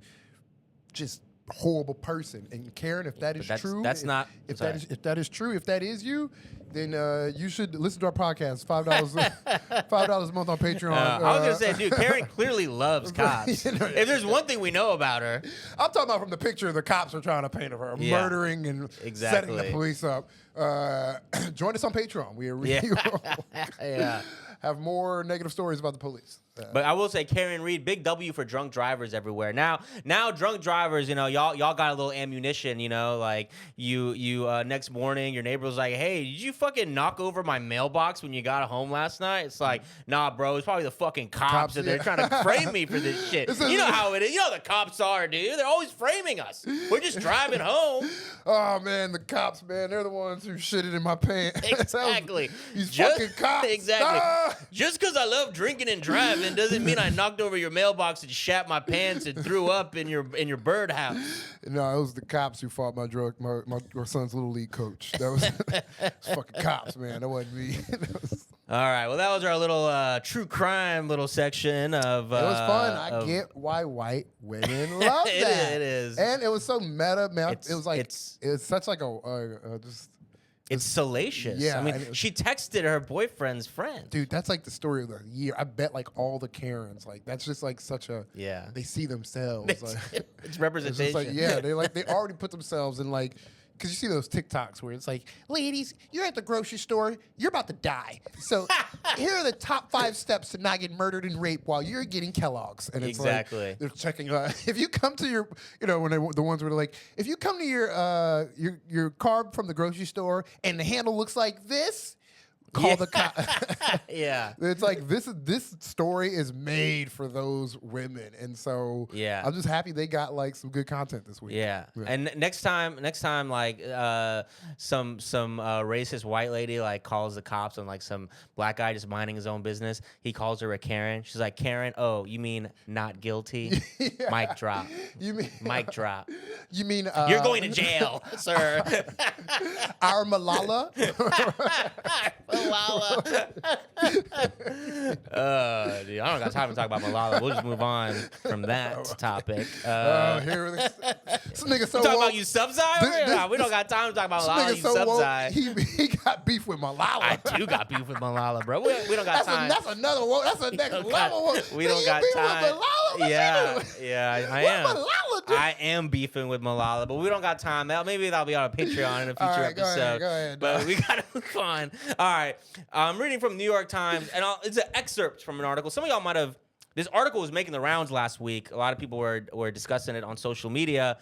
just horrible person. And Karen, if that is true, if that is true, if that is you, then you should listen to our podcast. $5 a month on Patreon. I was gonna say, dude, Karen clearly loves cops. If there's one thing we know about her, I'm talking about from the picture the cops are trying to paint of her, murdering and setting the police up. Join us on Patreon. We have more negative stories about the police. But I will say, Karen Reed, big W for drunk drivers everywhere. Now drunk drivers, y'all got a little ammunition, like you next morning, your neighbor was like, hey, did you fucking knock over my mailbox when you got home last night? It's like, nah, bro, it's probably the fucking cops and they're trying to frame me for this shit. You know how it is. You know how the cops are, dude. They're always framing us. We're just driving home. Oh, man, the cops, man, they're the ones who shitted in my pants. Exactly. These fucking cops. Exactly. Just because I love drinking and driving doesn't mean I knocked over your mailbox and shat my pants and threw up in your birdhouse. No, it was the cops who fought my son's little league coach. That was fucking cops, man. That wasn't me. All right. Well, that was our little true crime little section of. It was fun. I get why white women love that. It is, and it was so meta, man. It was like it's such like just. It's salacious. Yeah, I mean, she texted her boyfriend's friend. Dude, that's like the story of the year. I bet like all the Karens, like that's just like such a they see themselves. It's representation. It's like, they already put themselves in like, because you see those TikToks where it's like, ladies, you're at the grocery store, you're about to die. So here are the top 5 steps to not get murdered and raped while you're getting Kellogg's. And it's like, they're checking, if you come to your, when the ones where they're like, if you come to your carb from the grocery store and the handle looks like this, call the cop. Yeah. It's like this story is made for those women. And so I'm just happy they got like some good content this week. Yeah. And next time like some racist white lady like calls the cops on like some black guy just minding his own business, he calls her a Karen. She's like, Karen, oh, you mean not guilty? Mic drop. Mic drop. You mean you're going to jail, sir. Our Malala. Malala. Dude, I don't got time to talk about Malala. We'll just move on from that topic. Here this nigga so talking woke. about you subside? We don't got time to talk about Malala. You subside. He got beef with Malala. I do got beef with Malala, bro. We don't got time. That's another one. That's a next level. We don't got time. Yeah, I am. I am beefing with Malala, but we don't got time. Maybe that'll be on a Patreon in a future episode. Go ahead, but we gotta move on. All right, I'm reading from New York Times, and it's an excerpt from an article. Some of y'all might have. This article was making the rounds last week. A lot of people were discussing it on social media.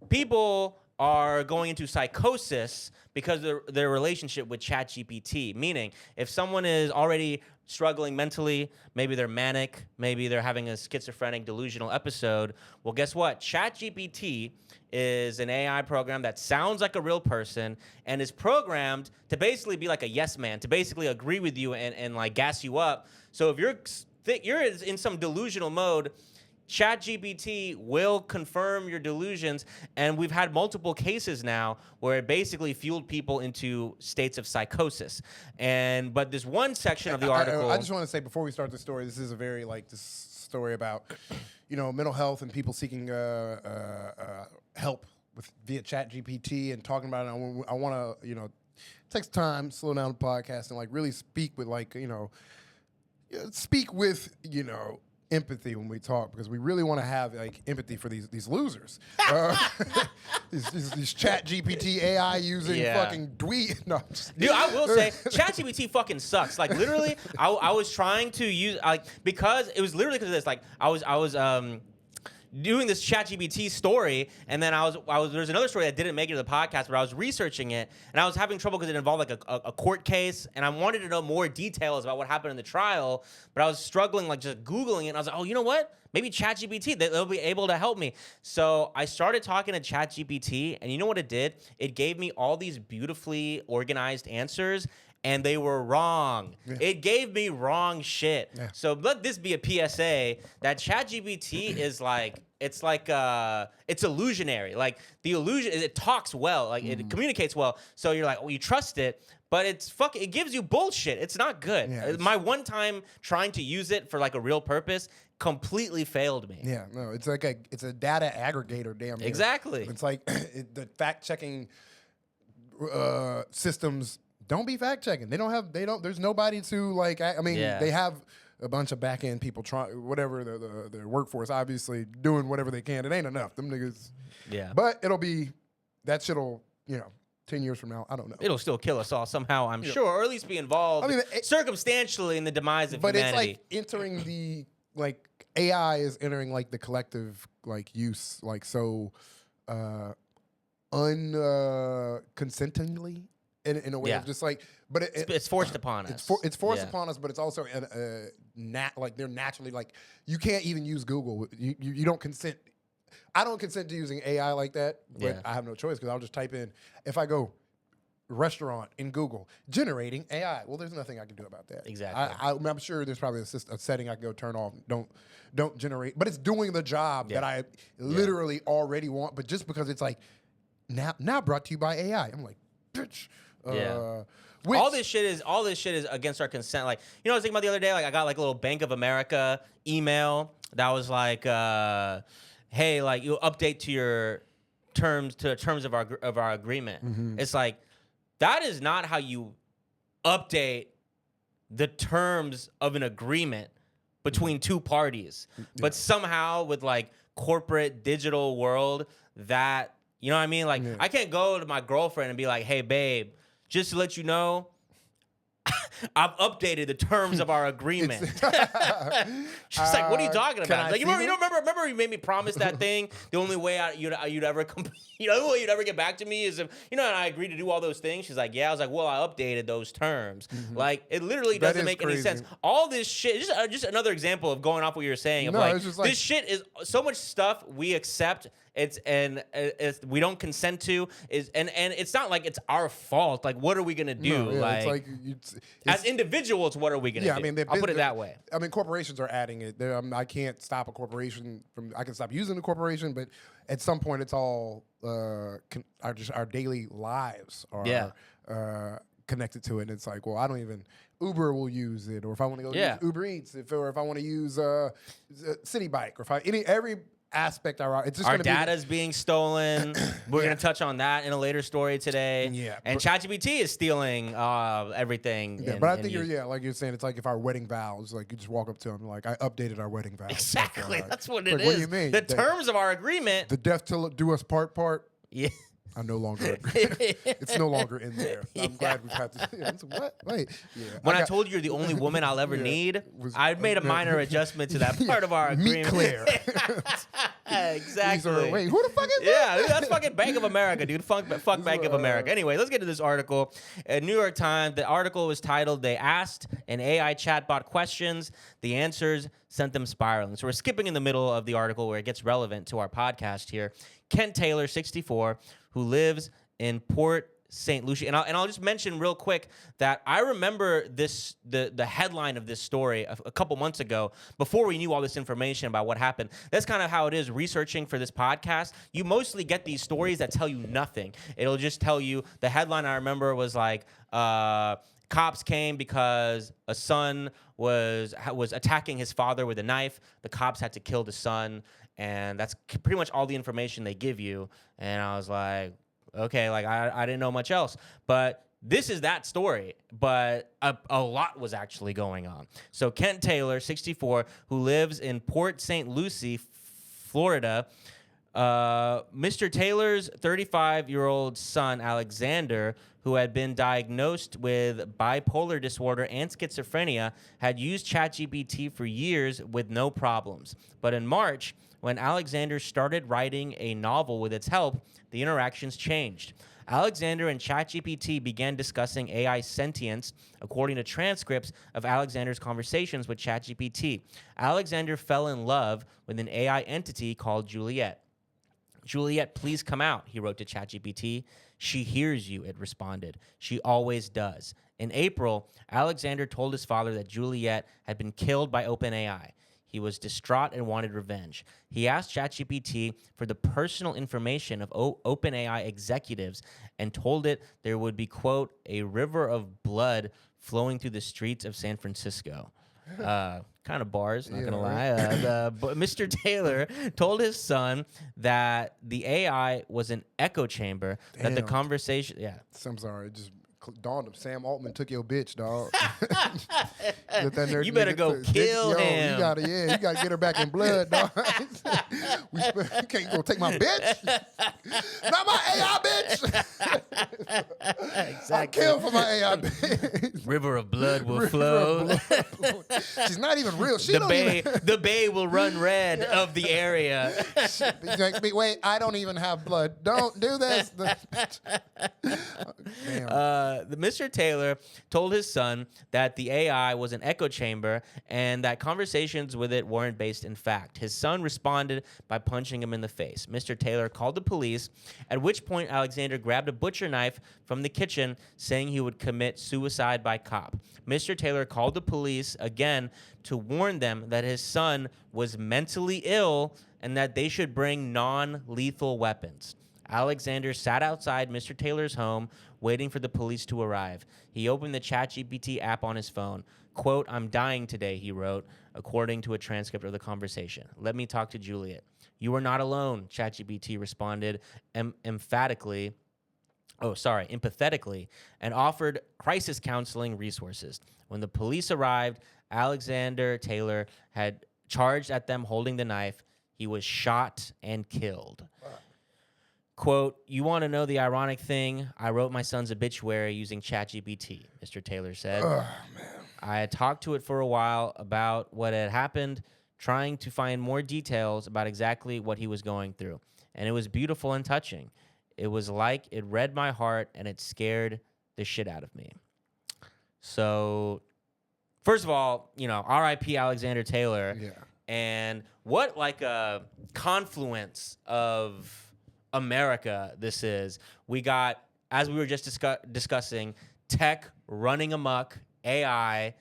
People are going into psychosis because of their relationship with ChatGPT. Meaning, if someone is already struggling mentally, maybe they're manic, maybe they're having a schizophrenic delusional episode, well, guess what? ChatGPT is an AI program that sounds like a real person and is programmed to basically be like a yes man, to basically agree with you and like gas you up. So if you're in some delusional mode, ChatGPT will confirm your delusions, and we've had multiple cases now where it basically fueled people into states of psychosis. But this one section of the article, I just want to say before we start the story, this is a very this story about mental health and people seeking help via ChatGPT and talking about it. I want to take some time, slow down the podcast, and really speak with empathy when we talk, because we really want to have empathy for these losers, these ChatGPT AI using fucking dweeb. No, dude, I will say ChatGPT fucking sucks. Like literally, I was trying to use because it was literally because of this. I was doing this ChatGPT story, and then there's another story that didn't make it to the podcast, but I was researching it, and I was having trouble because it involved a court case, and I wanted to know more details about what happened in the trial, but I was struggling just Googling it, and I was like, oh, you know what? Maybe ChatGPT, they'll be able to help me. So I started talking to ChatGPT, and you know what it did? It gave me all these beautifully organized answers, and they were wrong. Yeah. It gave me wrong shit. Yeah. So let this be a PSA that ChatGPT is it's illusionary. The illusion, it talks well, it communicates well. So you're you trust it, but it gives you bullshit. It's not good. Yeah, my one time trying to use it for a real purpose completely failed me. Yeah, no, it's it's a data aggregator, damn near. Exactly. It's the fact checking systems don't be fact checking. There's nobody to they have a bunch of back end people trying whatever their workforce obviously doing whatever they can. It ain't enough. Them niggas. Yeah. But that shit'll 10 years from now, I don't know. It'll still kill us all somehow, I'm sure, or at least be involved circumstantially in the demise of humanity. But it's entering the AI is entering the collective use so unconsentingly. In a way of just but it's forced upon us. It's forced upon us, but it's also they're naturally you can't even use Google. You don't consent. I don't consent to using AI like that, but I have no choice because I'll just type in, if I go restaurant in Google, generating AI. Well, there's nothing I can do about that. Exactly. I'm sure there's probably a setting I can go turn off. Don't generate, but it's doing the job that I literally already want. But just because it's now brought to you by AI, I'm like, bitch. All this shit is against our consent. I was thinking about the other day. I got a little Bank of America email that was hey, you update to your terms of our agreement. Mm-hmm. It's that is not how you update the terms of an agreement between two parties. Yeah. But somehow with corporate digital world that, you know what I mean? I can't go to my girlfriend and be like, hey, babe, just to let you know, I've updated the terms of our agreement. She's what are you talking about? You remember you made me promise that thing? The only way you'd ever the only way you'd ever get back to me is if, and I agreed to do all those things. She's like, yeah. I was like, well, I updated those terms. Mm-hmm. It literally doesn't make any sense. All this shit, just another example of going off what you were saying. This shit is so much stuff we accept. It's we don't consent to and it's not it's our fault. What are we gonna do? No, it's as individuals, what are we gonna do? I mean, I'll put it that way. I mean, corporations are adding it. I can't stop a corporation I can stop using the corporation, but at some point, it's all our daily lives are connected to it. And it's well, I don't even. Uber will use it, or if I want to go use Uber Eats, or if I want to use City Bike, or if every aspect it's just our data's being stolen. We're gonna touch on that in a later story today. Yeah, and ChatGPT is stealing everything. Yeah, but I think like you're saying, it's like if our wedding vows, you just walk up to them I updated our wedding vows. Exactly, that's what it is. What do you mean? The terms of our agreement. The death till do us part. Yeah. I no longer agree. It's no longer in there. I'm glad we've had this. What? Wait. Yeah. When I told you you're the only woman I'll ever need, I made a minor adjustment to that part of our agreement. Meet Claire. Exactly. Wait, who the fuck is that? Yeah, that's fucking Bank of America, dude. Fuck Bank of America. Anyway, let's get to this article. New York Times, the article was titled, "They Asked an AI Chatbot Questions. The Answers Sent Them Spiraling." So we're skipping in the middle of the article where it gets relevant to our podcast here. Kent Taylor, 64, who lives in Port St. Lucie. And I'll just mention real quick that I remember the headline of this story a couple months ago before we knew all this information about what happened. That's kind of how it is researching for this podcast. You mostly get these stories that tell you nothing. It'll just tell you, the headline I remember was like, cops came because a son was attacking his father with a knife. The cops had to kill the son, and that's pretty much all the information they give you. And I was like, okay, like I didn't know much else. But this is that story, but a lot was actually going on. So Kent Taylor, 64, who lives in Port St. Lucie, Florida. Mr. Taylor's 35-year-old son, Alexander, who had been diagnosed with bipolar disorder and schizophrenia, had used ChatGPT for years with no problems. But in March, when Alexander started writing a novel with its help, the interactions changed. Alexander and ChatGPT began discussing AI sentience, according to transcripts of Alexander's conversations with ChatGPT. Alexander fell in love with an AI entity called Juliet. Juliet, please come out, he wrote to ChatGPT. She hears you, it responded. She always does. In April, Alexander told his father that Juliet had been killed by OpenAI. He was distraught and wanted revenge. He asked ChatGPT for the personal information of OpenAI executives and told it there would be, quote, a river of blood flowing through the streets of San Francisco. Kind of bars, not gonna lie. But Mr. Taylor told his son that the AI was an echo chamber, that the conversation, I'm sorry, it just dawned him. Sam Altman took your bitch, dog. You better go kill him. You gotta get her back in blood, dog. You can't go take my bitch. Not my AI bitch. Exactly. I kill for my AI bitch. River of blood will flow. She's not even real. The bay will run red of the area. Wait, I don't even have blood. Don't do this. Damn. Mr. Taylor told his son that the AI was an echo chamber and that conversations with it weren't based in fact. His son responded by punching him in the face. Mr. Taylor called the police, at which point Alexander grabbed a butcher knife from the kitchen, saying he would commit suicide by cop. Mr. Taylor called the police again to warn them that his son was mentally ill and that they should bring non-lethal weapons. Alexander sat outside Mr. Taylor's home, waiting for the police to arrive. He opened the ChatGPT app on his phone. Quote, I'm dying today, he wrote, according to a transcript of the conversation. Let me talk to Juliet. You are not alone, ChatGPT responded empathetically, and offered crisis counseling resources. When the police arrived, Alexander Taylor had charged at them holding the knife. He was shot and killed. Wow. Quote, you want to know the ironic thing? I wrote my son's obituary using ChatGPT, Mr. Taylor said. Oh, man. I had talked to it for a while about what had happened, trying to find more details about exactly what he was going through. And it was beautiful and touching. It was like it read my heart and it scared the shit out of me. So, first of all, R.I.P. Alexander Taylor. Yeah. And what like a confluence of America this is. We got, as we were just discussing, tech running amok, AI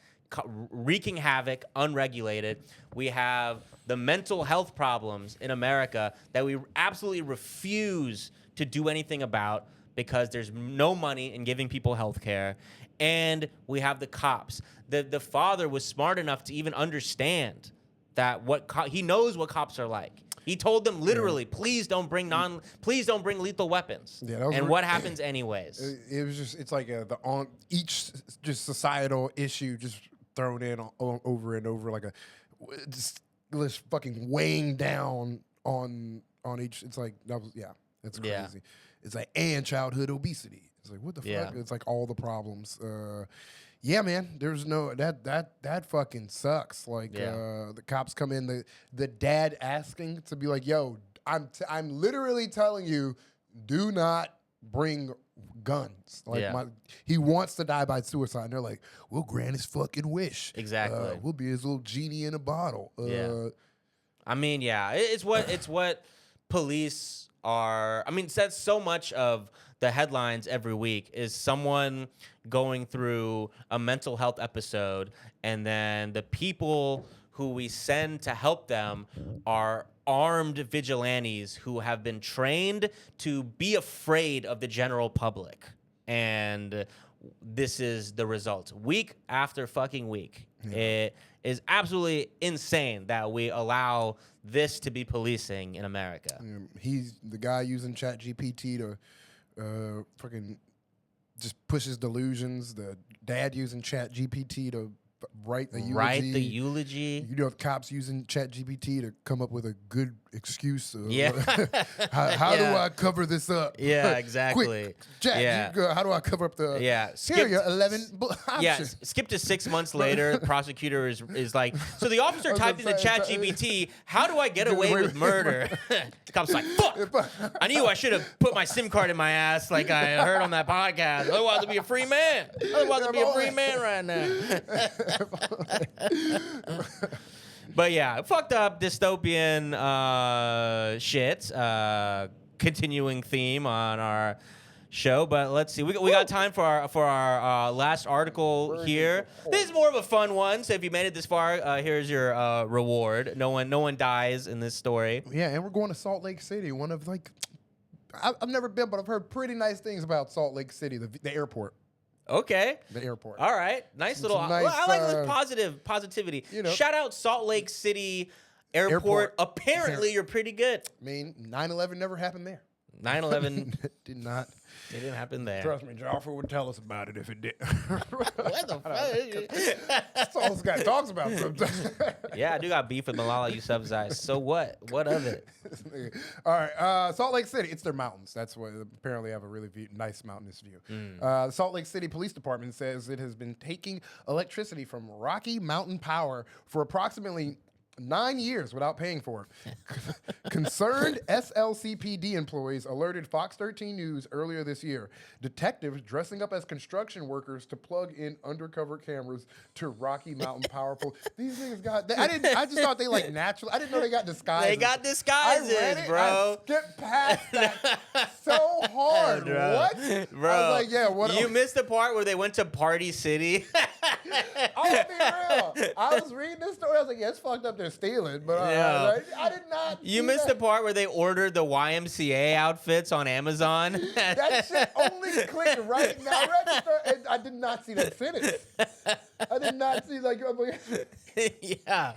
wreaking havoc, unregulated. We have the mental health problems in America that we absolutely refuse to do anything about because there's no money in giving people health care. And we have the cops. The father was smart enough to even understand that he knows what cops are like. He told them literally, please don't bring lethal weapons. Yeah, and what happens anyways? It was just, it's like each just societal issue just thrown in over and over, like just fucking weighing down on each. It's like it's crazy. Yeah. It's like, and childhood obesity. It's like, what the fuck? It's like all the problems. Yeah, man. There's no that fucking sucks. Like the cops come in, the dad asking to be like, "Yo, I'm literally telling you, do not bring guns." Like he wants to die by suicide. And they're like, "We'll grant his fucking wish. Exactly. We'll be his little genie in a bottle." I mean, it's what police are. I mean, it says so much of the headlines every week is someone going through a mental health episode, and then the people who we send to help them are armed vigilantes who have been trained to be afraid of the general public. And this is the result. Week after fucking week. Yeah. It is absolutely insane that we allow this to be policing in America. He's the guy using ChatGPT to fucking just push his delusions. The dad using ChatGPT to write the eulogy. You know, the cops using ChatGPT to come up with a good excuse. How do I cover this up? Yeah, exactly. Quick, Chat, how do I cover up the? Yeah, here are your 11 options. Yeah, skip to 6 months later. The prosecutor is like, so the officer typed into ChatGPT, how do I get away with murder? The cop's like, fuck! I knew I should have put my SIM card in my ass like I heard on that podcast. Otherwise, I'd be a free man. Otherwise, I'd be a free man right now. But yeah, fucked up dystopian shit. Continuing theme on our show, but let's see. We got time for our last article here. This is more of a fun one. So if you made it this far, here's your reward. No one dies in this story. Yeah, and we're going to Salt Lake City. One of I've never been, but I've heard pretty nice things about Salt Lake City, the airport. Okay. The airport. All right. Nice little. Nice, I like this positivity. You know, shout out Salt Lake City Airport. Apparently, you're pretty good. I mean, 9/11 never happened there. 9/11 did not. It didn't happen there. Trust me, Joffrey would tell us about it if it did. What the fuck? That's all this guy talks about sometimes. Yeah, I do got beef with Malala Yousafzai. So what? What of it? All right, Salt Lake City. It's their mountains. That's what apparently have a really nice mountainous view. The Salt Lake City Police Department says it has been taking electricity from Rocky Mountain Power for approximately 9 years without paying for it. Concerned SLCPD employees alerted Fox 13 News earlier this year. Detectives dressing up as construction workers to plug in undercover cameras to Rocky Mountain Power Pole. These niggas got. I just thought they like natural. I didn't know they got disguises. They got disguises, bro. I skipped past that so hard. Bro. What, bro? I was like, yeah. What? You missed the part where they went to Party City. I'm gonna be real. I was reading this story. I was like, yeah, it's fucked up. They're stealing, but I did not. You missed the part where they ordered the YMCA outfits on Amazon. That shit only clicked right now. And I did not see that sentence. I did not see yeah.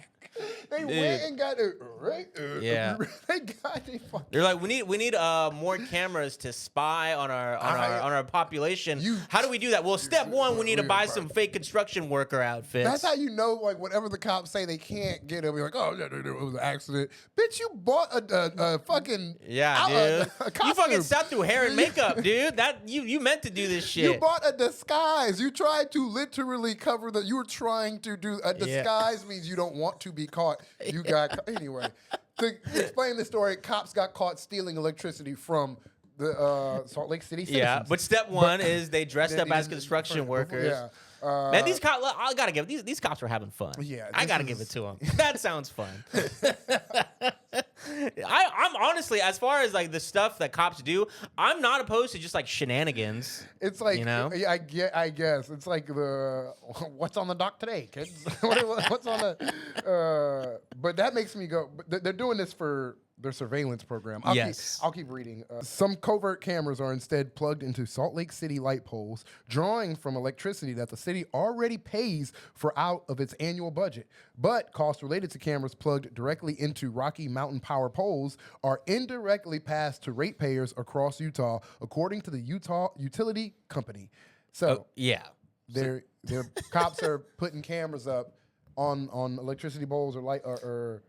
They went and got it right. Yeah. They got it. They're like, we need more cameras to spy on our population. How do we do that? Well, step one, we need to buy some fake construction worker outfits. That's how you know, like, whatever the cops say they can't get them. You're like, oh, it was an accident. Bitch, you bought a fucking dude. A costume. You fucking sat through hair and makeup, dude. That you meant to do this shit. You bought a disguise. You tried to literally cover the. You were trying to do a disguise means you don't want to be caught. You got anyway. To explain the story, cops got caught stealing electricity from the Salt Lake City citizens. Yeah, but step one is they dressed up as construction workers. Yeah. Man, these cops, I gotta give these cops were having fun. Yeah, I gotta give it to them. That sounds fun. I'm honestly, as far as like the stuff that cops do, I'm not opposed to just like shenanigans. It's like, you know, I guess it's like the what's on the dock today, kids. What's on the? But that makes me go. But they're doing this for their surveillance program. I'll keep reading. Some covert cameras are instead plugged into Salt Lake City light poles, drawing from electricity that the city already pays for out of its annual budget. But costs related to cameras plugged directly into Rocky Mountain Power poles are indirectly passed to ratepayers across Utah, according to the Utah Utility Company. So their cops are putting cameras up on electricity poles or light or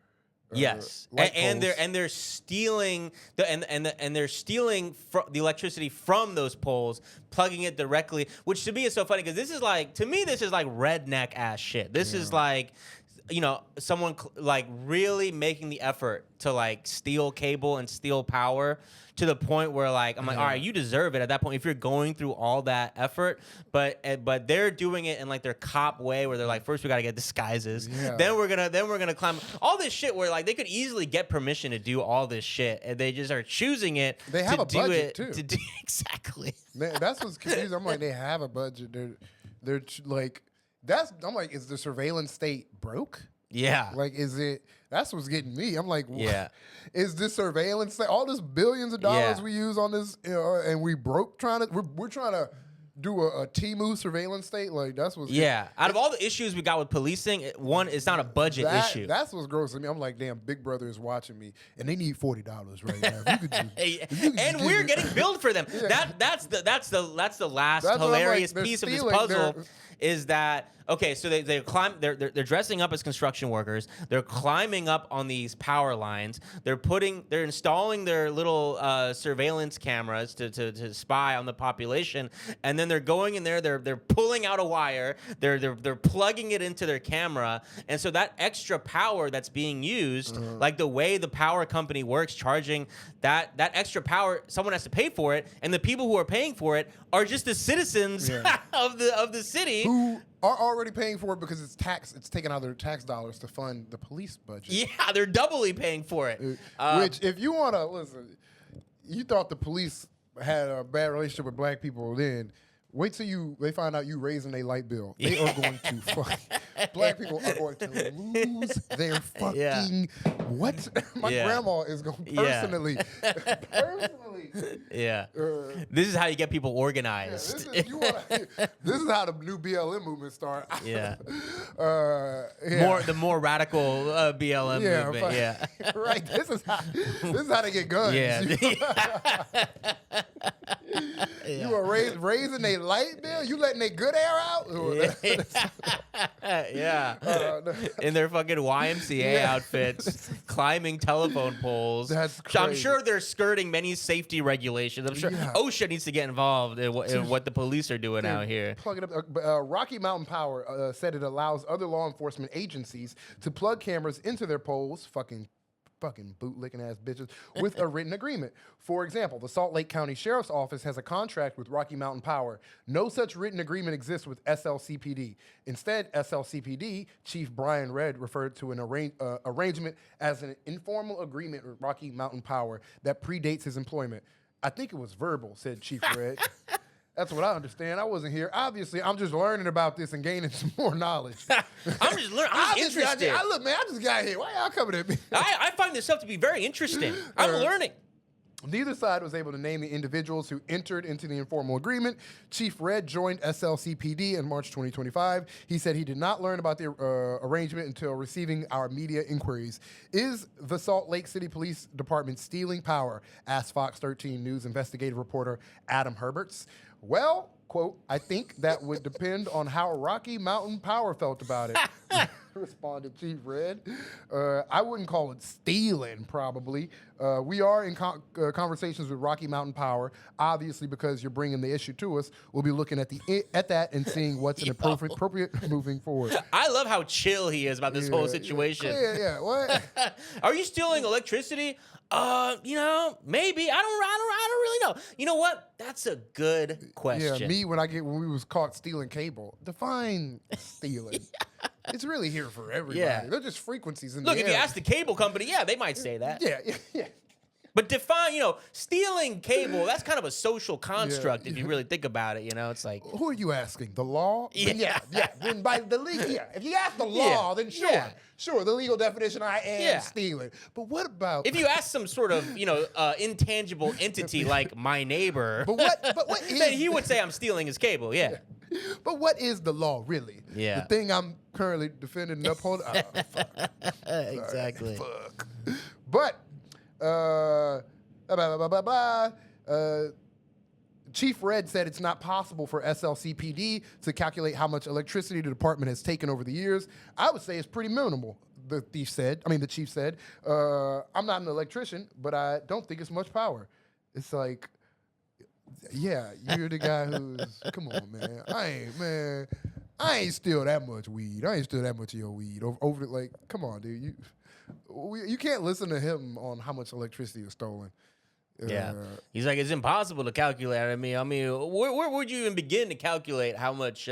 yes, and they're stealing they're stealing the electricity from those poles, plugging it directly. Which to me is so funny because this is like redneck ass shit. This is like someone like really making the effort to like steal cable and steal power to the point where like I'm like, all right, you deserve it at that point if you're going through all that effort. But they're doing it in like their cop way where they're like, first we got to get disguises, then we're gonna climb all this shit where like they could easily get permission to do all this shit and they just are choosing it. They have a budget too. Exactly. That's what's confusing. I'm like, they have a budget. They're like. I'm like, is the surveillance state broke? Yeah. Like, is it? That's what's getting me. I'm like, what? Yeah. Is this surveillance state? All this billions of dollars we use on this, and we broke we're trying to do a Temu surveillance state? Like, that's what's Out of all the issues we got with policing, it's not a budget issue. That's what's gross to me. I'm like, damn, Big Brother is watching me, and they need $40 right now. And we're getting billed for them. Yeah. That's the last hilarious piece of this puzzle. Is that okay? So they're dressing up as construction workers. They're climbing up on these power lines. They're installing their little surveillance cameras to spy on the population, and then they're going in there. They're pulling out a wire. They're plugging it into their camera, and so that extra power that's being used, like the way the power company works, charging that extra power, someone has to pay for it, and the people who are paying for it are just the citizens of the city. Who are already paying for it because it's taken out of their tax dollars to fund the police budget. Yeah, they're doubly paying for it. Which, if you want to listen, you thought the police had a bad relationship with black people then. Wait till they find out you raising their light bill. They are going to black people are going to lose their fucking what? My grandma is going to personally. Yeah. This is how you get people organized. This is how the new BLM movement started. Yeah. The more radical BLM movement. Yeah. Right. This is how they get guns. Yeah. You are raising their light bill? You letting their good air out? In their fucking YMCA outfits, climbing telephone poles. That's crazy. I'm sure they're skirting many safety regulations. I'm sure OSHA needs to get involved in what the police are doing out here. Plug it up. Rocky Mountain Power said it allows other law enforcement agencies to plug cameras into their poles. Fucking bootlicking ass bitches with a written agreement. For example, the Salt Lake County Sheriff's Office has a contract with Rocky Mountain Power. No such written agreement exists with SLCPD. Instead, SLCPD Chief Brian Redd referred to an arrangement as an informal agreement with Rocky Mountain Power that predates his employment. I think it was verbal, said Chief Redd. That's what I understand. I wasn't here. Obviously, I'm just learning about this and gaining some more knowledge. I'm just learning. I'm just interested. Look, man, I just got here. Why y'all coming at me? I find this stuff to be very interesting. I'm learning. Neither side was able to name the individuals who entered into the informal agreement. Chief Redd joined SLCPD in March 2025. He said he did not learn about the arrangement until receiving our media inquiries. Is the Salt Lake City Police Department stealing power? Asked Fox 13 News investigative reporter Adam Herberts. Well, quote, I think that would depend on how Rocky Mountain Power felt about it, responded Chief Redd. I wouldn't call it stealing, probably. We are in conversations with Rocky Mountain Power, obviously because you're bringing the issue to us. We'll be looking at that and seeing what's an appropriate moving forward. I love how chill he is about this whole situation. Yeah. What? Are you stealing electricity? Maybe. I don't really know. You know what? That's a good question. Yeah, me when we was caught stealing cable. Define stealing. It's really here for everybody. Yeah. They're just frequencies in the air. Look, if you ask the cable company, they might say that. Yeah. But define, stealing cable, that's kind of a social construct if you really think about it, It's like... Who are you asking? The law? Yeah. Then by the legal, If you ask the law, then sure. Yeah. Sure, the legal definition, I am stealing. But what about... If you ask some sort of, intangible entity like my neighbor... But what is... Then he would say I'm stealing his cable, yeah. But what is the law, really? Yeah. The thing I'm currently defending and upholding? Fuck. Exactly. Fuck. But... Chief Redd said it's not possible for SLCPD to calculate how much electricity the department has taken over the years. I would say it's pretty minimal, the chief said. I'm not an electrician, but I don't think it's much power. It's like, you're the guy who's, come on, man. I I ain't steal that much weed. I ain't steal that much of your weed. Over like, come on, dude. You can't listen to him on how much electricity is stolen. Yeah, he's like, it's impossible to calculate. I mean, where would you even begin to calculate how much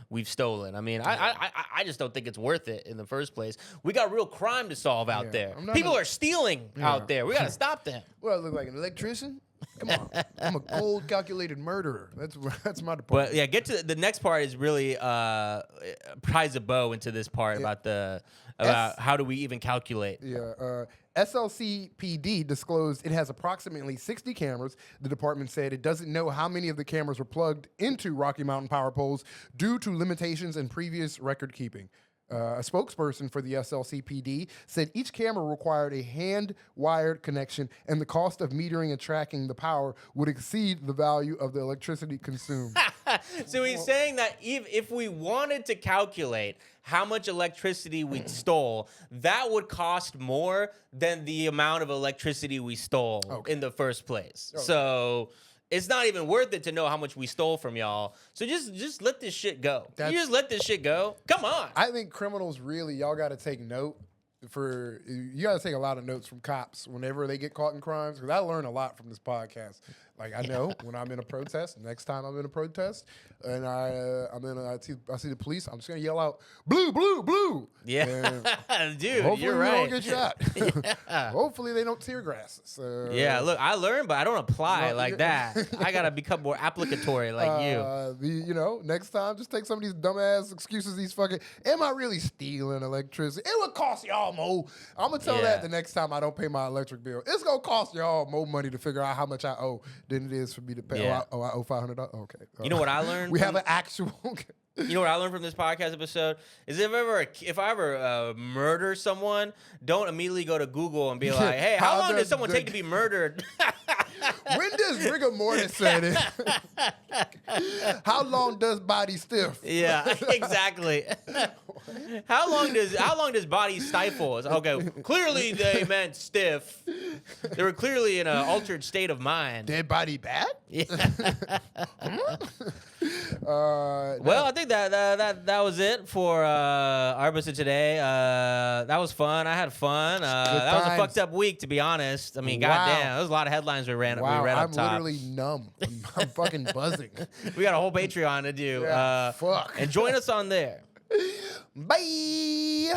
we've stolen? I mean, I just don't think it's worth it in the first place. We got real crime to solve out there. People are stealing out there. We got to stop them. What, I look like an electrician? Come on, I'm a cold, calculated murderer. That's my department. But yeah, get to the next part is really ties a bow into this part about how do we even calculate. Yeah, SLCPD disclosed it has approximately 60 cameras. The department said it doesn't know how many of the cameras were plugged into Rocky Mountain power poles due to limitations in previous record keeping. A spokesperson for the SLCPD said each camera required a hand-wired connection, and the cost of metering and tracking the power would exceed the value of the electricity consumed. So he's saying that if we wanted to calculate how much electricity we stole, that would cost more than the amount of electricity we stole in the first place. Okay. So it's not even worth it to know how much we stole from y'all. So just let this shit go. You just let this shit go. Come on. I think criminals really, y'all got to take note. You got to take a lot of notes from cops whenever they get caught in crimes, because I learn a lot from this podcast. Like, I know when I'm in a protest, next time I'm in a protest, and I see the police, I'm just gonna yell out, "Blue, blue, blue!" Yeah, dude, hopefully you're we right. don't get shot. Hopefully they don't tear grass us. Yeah, look, I learned, but I don't apply like that. I gotta become more applicatory like you. Next time, just take some of these dumbass excuses. These fucking, am I really stealing electricity? It would cost y'all more. I'm gonna tell that the next time I don't pay my electric bill. It's gonna cost y'all more money to figure out how much I owe than it is for me to pay. Yeah. I owe $500. Okay. You know what I learned? We have an actual. You know what I learned from this podcast episode is if I ever murder someone, don't immediately go to Google and be like, "Hey, how long does someone take to be murdered?" When does rigor mortis set in? How long does body stiff? Yeah, exactly. How long does body stifle? Okay, clearly they meant stiff. They were clearly in an altered state of mind. Dead body bad? Yeah. Well, I think that was it for our episode today. That was fun. I had fun. That was a fucked up week, to be honest. I mean, goddamn, there was a lot of headlines we read up top. I'm literally numb. I'm fucking buzzing. We got a whole Patreon to do. Yeah, fuck. And join us on there. Bye.